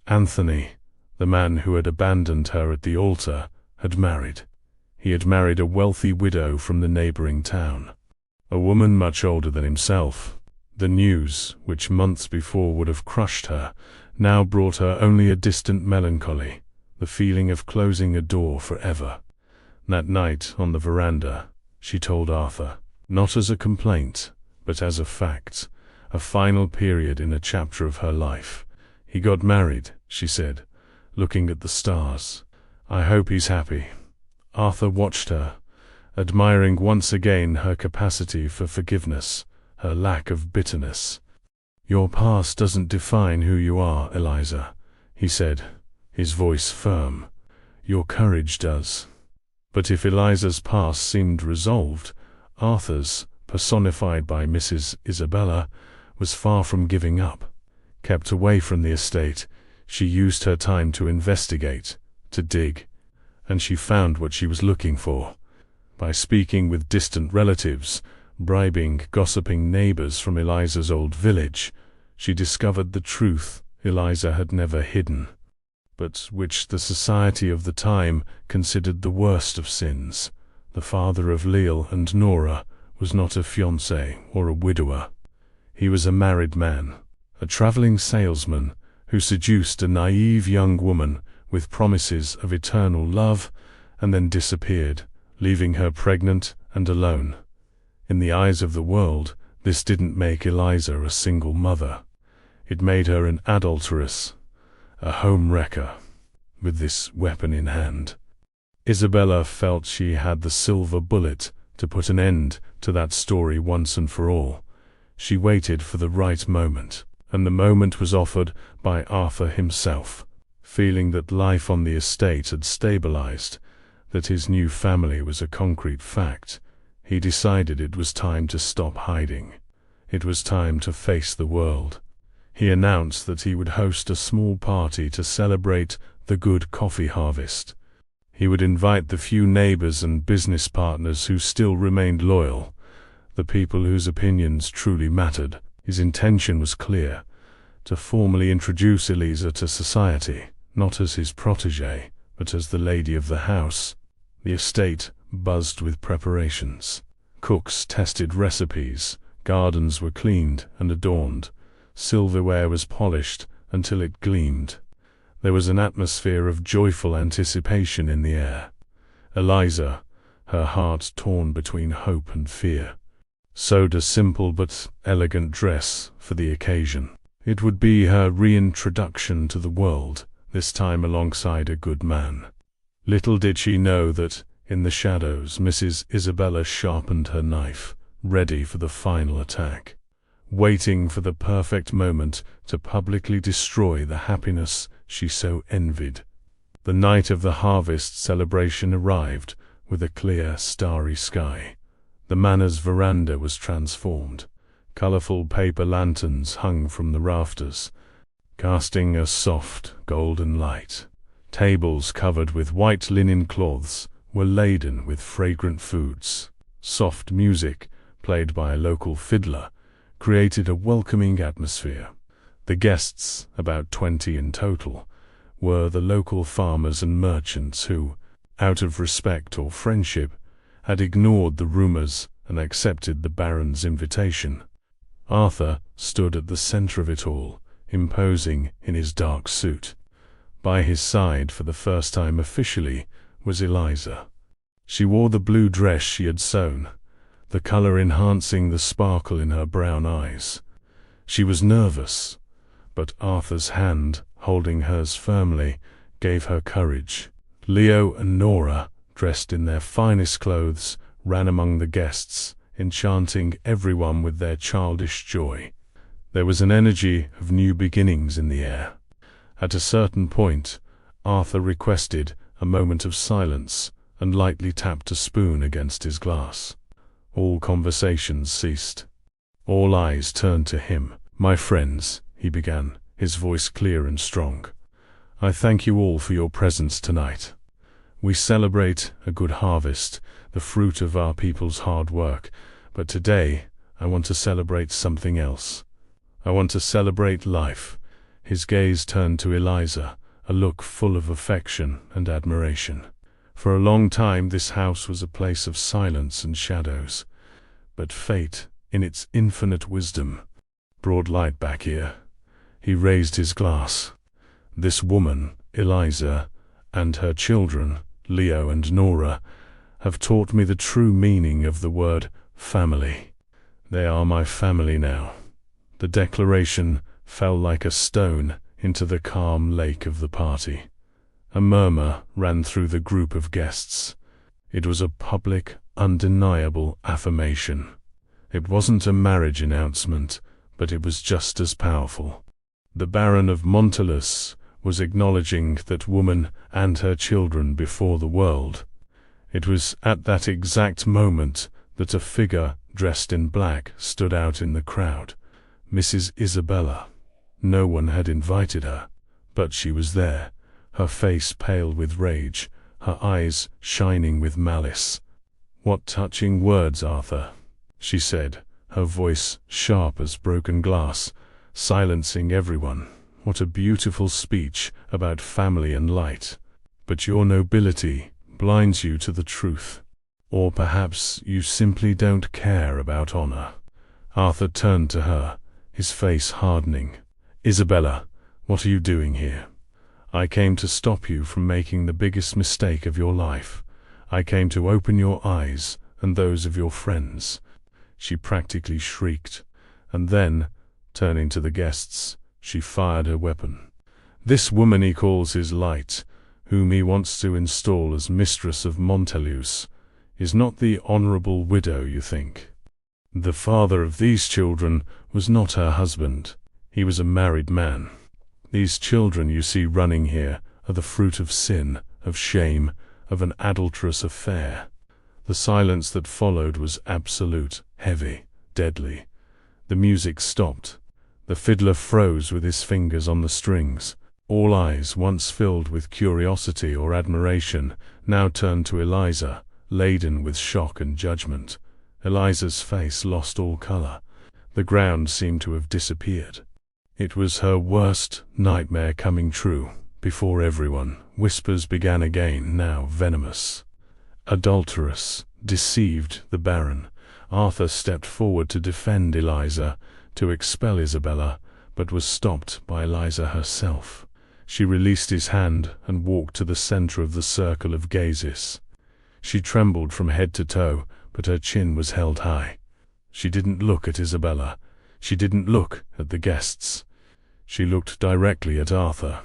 Anthony, the man who had abandoned her at the altar, had married. He had married a wealthy widow from the neighboring town, a woman much older than himself. The news, which months before would have crushed her, now brought her only a distant melancholy, the feeling of closing a door forever. That night, on the veranda, she told Arthur, not as a complaint, but as a fact, a final period in a chapter of her life. "He got married," she said, looking at the stars. "I hope he's happy." Arthur watched her, admiring once again her capacity for forgiveness, her lack of bitterness. "Your past doesn't define who you are, Eliza," he said, his voice firm. "Your courage does." But if Eliza's past seemed resolved, Arthur's, personified by Mrs. Isabella, was far from giving up. Kept away from the estate, she used her time to investigate, to dig, and she found what she was looking for. By speaking with distant relatives, bribing gossiping neighbors from Eliza's old village, she discovered the truth Eliza had never hidden, but which the society of the time considered the worst of sins. The father of Leal and Nora was not a fiancé or a widower. He was a married man, a traveling salesman who seduced a naive young woman with promises of eternal love and then disappeared, leaving her pregnant and alone. In the eyes of the world, this didn't make Eliza a single mother. It made her an adulteress, a home wrecker, with this weapon in hand. Isabella felt she had the silver bullet to put an end to that story once and for all. She waited for the right moment, and the moment was offered by Arthur himself. Feeling that life on the estate had stabilized, that his new family was a concrete fact, he decided it was time to stop hiding. It was time to face the world. He announced that he would host a small party to celebrate the good coffee harvest. He would invite the few neighbors and business partners who still remained loyal, the people whose opinions truly mattered. His intention was clear: to formally introduce Eliza to society, not as his protégée, but as the lady of the house. The estate buzzed with preparations. Cooks tested recipes, gardens were cleaned and adorned, silverware was polished until it gleamed. There was an atmosphere of joyful anticipation in the air. Eliza, her heart torn between hope and fear, sewed a simple but elegant dress for the occasion. It would be her reintroduction to the world, this time alongside a good man. Little did she know that, in the shadows, Mrs. Isabella sharpened her knife, ready for the final attack, waiting for the perfect moment to publicly destroy the happiness she so envied. The night of the harvest celebration arrived with a clear, starry sky. The manor's veranda was transformed. Colorful paper lanterns hung from the rafters, casting a soft, golden light. Tables covered with white linen cloths were laden with fragrant foods. Soft music, played by a local fiddler, created a welcoming atmosphere. The guests, about 20 in total, were the local farmers and merchants who, out of respect or friendship, had ignored the rumors and accepted the Baron's invitation. Arthur stood at the center of it all, imposing in his dark suit. By his side, for the first time officially, was Eliza. She wore the blue dress she had sewn, the color enhancing the sparkle in her brown eyes. She was nervous, but Arthur's hand, holding hers firmly, gave her courage. Leo and Nora, dressed in their finest clothes, ran among the guests, enchanting everyone with their childish joy. There was an energy of new beginnings in the air. At a certain point, Arthur requested a moment of silence and lightly tapped a spoon against his glass. All conversations ceased. All eyes turned to him. "My friends," he began, his voice clear and strong, "I thank you all for your presence tonight. We celebrate a good harvest, the fruit of our people's hard work, but today I want to celebrate something else. I want to celebrate life." His gaze turned to Eliza, a look full of affection and admiration. For a long time this house was a place of silence and shadows, but fate, in its infinite wisdom, brought light back here. He raised his glass. "This woman, Eliza, and her children, Leo and Nora, have taught me the true meaning of the word family. They are my family now." The declaration fell like a stone into the calm lake of the party. A murmur ran through the group of guests. It was a public, undeniable affirmation. It wasn't a marriage announcement, but it was just as powerful. The Baron of Montelus was acknowledging that woman and her children before the world. It was at that exact moment that a figure dressed in black stood out in the crowd. Mrs. Isabella. No one had invited her, but she was there, her face pale with rage, her eyes shining with malice. "What touching words, Arthur," she said, her voice sharp as broken glass, silencing everyone. "What a beautiful speech about family and light. But your nobility blinds you to the truth. Or perhaps you simply don't care about honor." Arthur turned to her, his face hardening. "Isabella, what are you doing here? I came to stop you from making the biggest mistake of your life. I came to open your eyes and those of your friends." She practically shrieked, and then, turning to the guests, she fired her weapon. "This woman he calls his light, whom he wants to install as mistress of Montelus, is not the honorable widow you think. The father of these children was not her husband. He was a married man. These children you see running here are the fruit of sin, of shame, of an adulterous affair." The silence that followed was absolute, heavy, deadly. The music stopped. The fiddler froze with his fingers on the strings. All eyes, once filled with curiosity or admiration, now turned to Eliza, laden with shock and judgment. Eliza's face lost all color. The ground seemed to have disappeared. It was her worst nightmare coming true. Before everyone, whispers began again, now venomous. "Adulteress, deceived the Baron." Arthur stepped forward to defend Eliza, to expel Isabella, but was stopped by Eliza herself. She released his hand and walked to the center of the circle of gazes. She trembled from head to toe, but her chin was held high. She didn't look at Isabella. She didn't look at the guests. She looked directly at Arthur.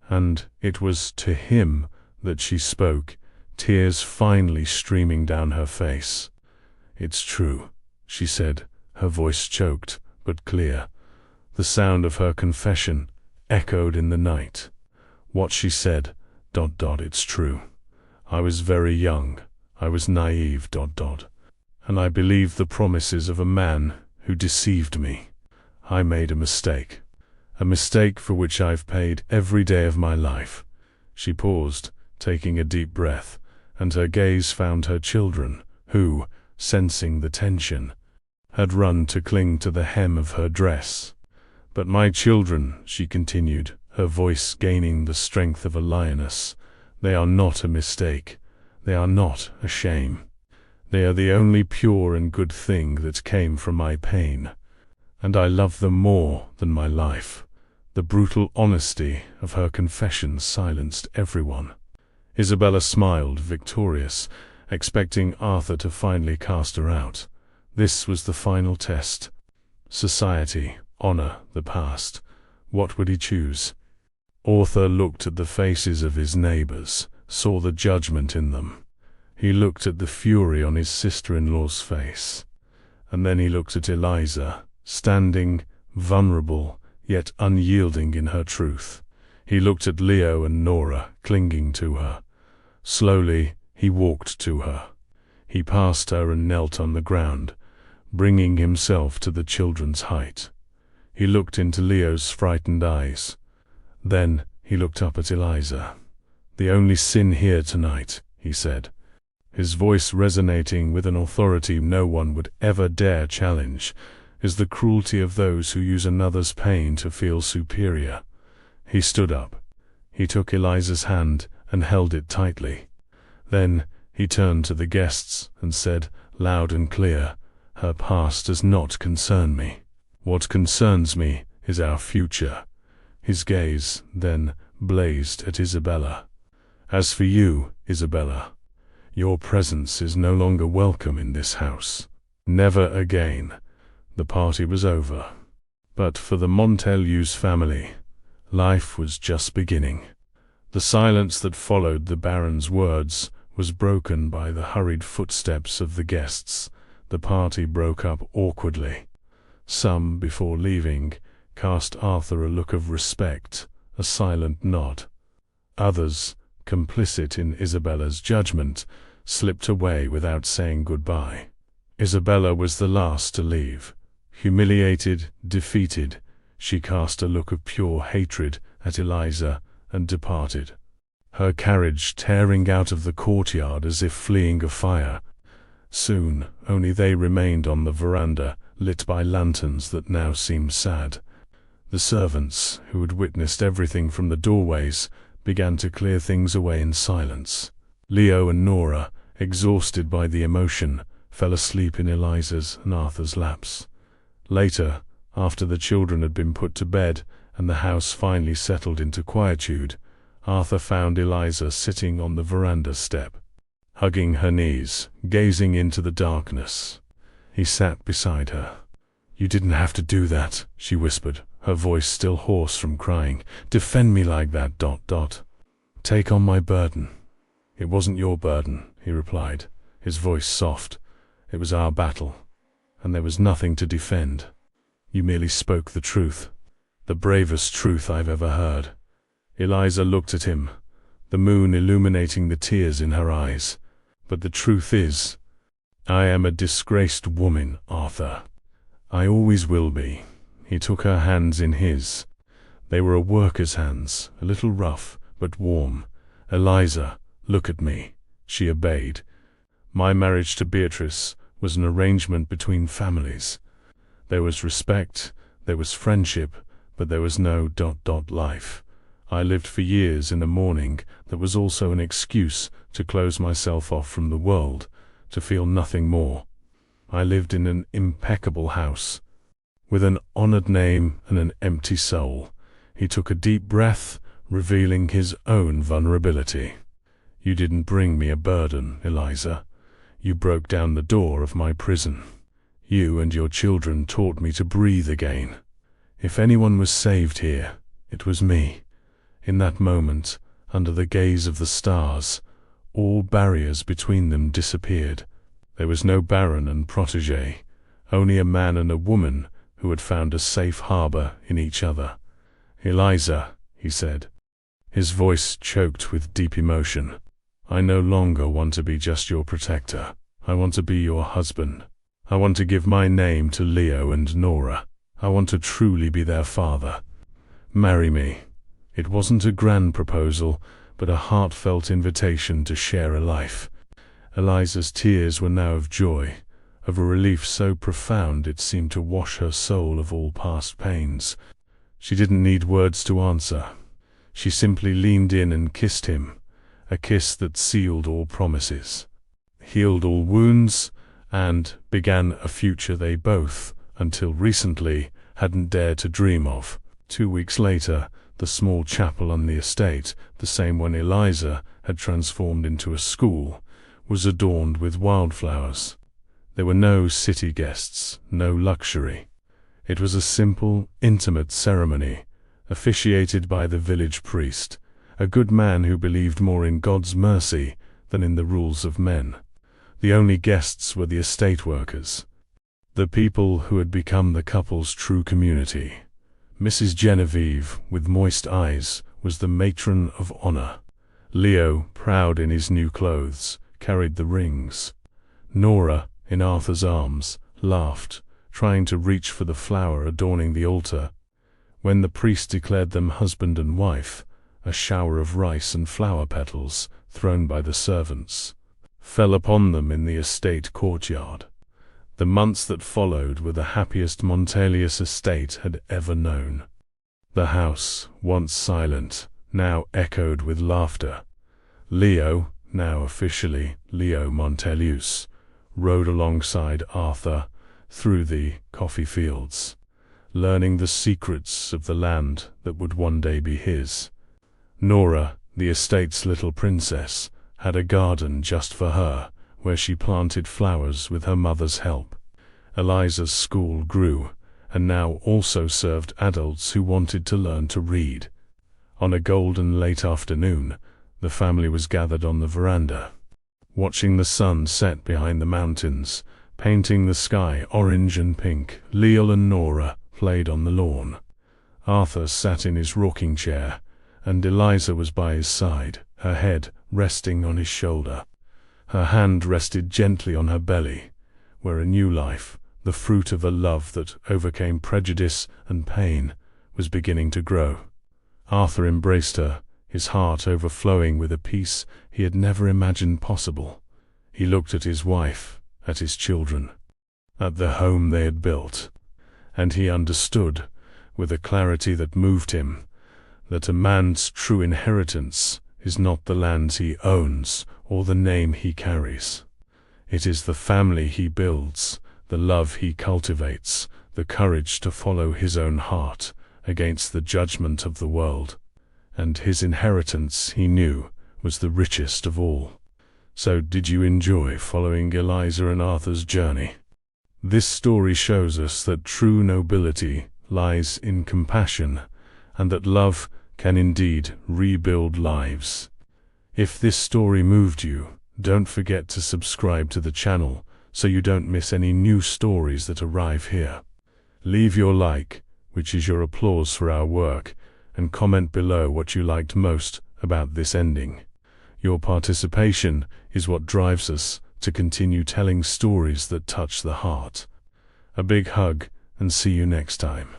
And it was to him that she spoke, tears finally streaming down her face. "It's true," she said, her voice choked, but clear. The sound of her confession echoed in the night. What she said, ... "It's true. I was very young. I was naive, ... and I believed the promises of a man who deceived me. I made a mistake for which I've paid every day of my life." She paused, taking a deep breath, and her gaze found her children, who, sensing the tension, had run to cling to the hem of her dress. "But my children," she continued, her voice gaining the strength of a lioness, "they are not a mistake. They are not a shame. They are the only pure and good thing that came from my pain. And I love them more than my life." The brutal honesty of her confession silenced everyone. Isabella smiled, victorious, expecting Arthur to finally cast her out. This was the final test. Society, honor, the past. What would he choose? Arthur looked at the faces of his neighbors, saw the judgment in them. He looked at the fury on his sister-in-law's face. And then he looked at Eliza, standing, vulnerable, yet unyielding in her truth. He looked at Leo and Nora, clinging to her. Slowly, he walked to her. He passed her and knelt on the ground, bringing himself to the children's height. He looked into Leo's frightened eyes. Then he looked up at Eliza. "The only sin here tonight," he said, his voice resonating with an authority no one would ever dare challenge, "is the cruelty of those who use another's pain to feel superior." He stood up. He took Eliza's hand and held it tightly. Then he turned to the guests and said, loud and clear, "Her past does not concern me. What concerns me is our future." His gaze then blazed at Isabella. "As for you, Isabella, your presence is no longer welcome in this house. Never again." The party was over. But for the Montellus family, life was just beginning. The silence that followed the Baron's words was broken by the hurried footsteps of the guests. The party broke up awkwardly. Some, before leaving, cast Arthur a look of respect, a silent nod. Others, complicit in Isabella's judgment, slipped away without saying goodbye. Isabella was the last to leave. Humiliated, defeated, she cast a look of pure hatred at Eliza and departed, her carriage tearing out of the courtyard as if fleeing a fire. Soon, only they remained on the veranda, lit by lanterns that now seemed sad. The servants, who had witnessed everything from the doorways, began to clear things away in silence. Leo and Nora, exhausted by the emotion, fell asleep in Eliza's and Arthur's laps. Later, after the children had been put to bed and the house finally settled into quietude, Arthur found Eliza sitting on the veranda step, hugging her knees, gazing into the darkness. He sat beside her. "You didn't have to do that," she whispered, her voice still hoarse from crying. "Defend me like that, ... Take on my burden." "It wasn't your burden," he replied, his voice soft. "It was our battle, and there was nothing to defend. You merely spoke the truth, the bravest truth I've ever heard." Eliza looked at him, the moon illuminating the tears in her eyes. "But the truth is, I am a disgraced woman, Arthur. I always will be." He took her hands in his. They were a worker's hands, a little rough, but warm. "Eliza, look at me." She obeyed. "My marriage to Beatrice was an arrangement between families. There was respect, there was friendship, but there was no ... life. I lived for years in a mourning that was also an excuse to close myself off from the world, to feel nothing more. I lived in an impeccable house, with an honored name and an empty soul." He took a deep breath, revealing his own vulnerability. "You didn't bring me a burden, Eliza. You broke down the door of my prison. You and your children taught me to breathe again. If anyone was saved here, it was me." In that moment, under the gaze of the stars, all barriers between them disappeared. There was no baron and protégé, only a man and a woman who had found a safe harbor in each other. "Eliza," he said, his voice choked with deep emotion, "I no longer want to be just your protector. I want to be your husband. I want to give my name to Leo and Nora. I want to truly be their father. Marry me." It wasn't a grand proposal, but a heartfelt invitation to share a life. Eliza's tears were now of joy, of a relief so profound it seemed to wash her soul of all past pains. She didn't need words to answer. She simply leaned in and kissed him, a kiss that sealed all promises, healed all wounds, and began a future they both, until recently, hadn't dared to dream of. 2 weeks later, the small chapel on the estate, the same one Eliza had transformed into a school, was adorned with wildflowers. There were no city guests, no luxury. It was a simple, intimate ceremony, officiated by the village priest, a good man who believed more in God's mercy than in the rules of men. The only guests were the estate workers, the people who had become the couple's true community. Mrs. Genevieve, with moist eyes, was the matron of honor. Leo, proud in his new clothes, carried the rings. Nora, in Arthur's arms, laughed, trying to reach for the flower adorning the altar. When the priest declared them husband and wife, a shower of rice and flower petals, thrown by the servants, fell upon them in the estate courtyard. The months that followed were the happiest Montelius estate had ever known. The house, once silent, now echoed with laughter. Leo, now officially Leo Montelius, rode alongside Arthur through the coffee fields, learning the secrets of the land that would one day be his. Nora, the estate's little princess, had a garden just for her, where she planted flowers with her mother's help. Eliza's school grew, and now also served adults who wanted to learn to read. On a golden late afternoon, the family was gathered on the veranda, watching the sun set behind the mountains, painting the sky orange and pink. Leo and Nora played on the lawn. Arthur sat in his rocking chair, and Eliza was by his side, her head resting on his shoulder. Her hand rested gently on her belly, where a new life, the fruit of a love that overcame prejudice and pain, was beginning to grow. Arthur embraced her, his heart overflowing with a peace he had never imagined possible. He looked at his wife, at his children, at the home they had built, and he understood, with a clarity that moved him, that a man's true inheritance is not the lands he owns or the name he carries. It is the family he builds, the love he cultivates, the courage to follow his own heart against the judgment of the world. And his inheritance, he knew, was the richest of all. So did you enjoy following Eliza and Arthur's journey? This story shows us that true nobility lies in compassion, and that love can indeed rebuild lives. If this story moved you, don't forget to subscribe to the channel so you don't miss any new stories that arrive here. Leave your like, which is your applause for our work, and comment below what you liked most about this ending. Your participation is what drives us to continue telling stories that touch the heart. A big hug, and see you next time.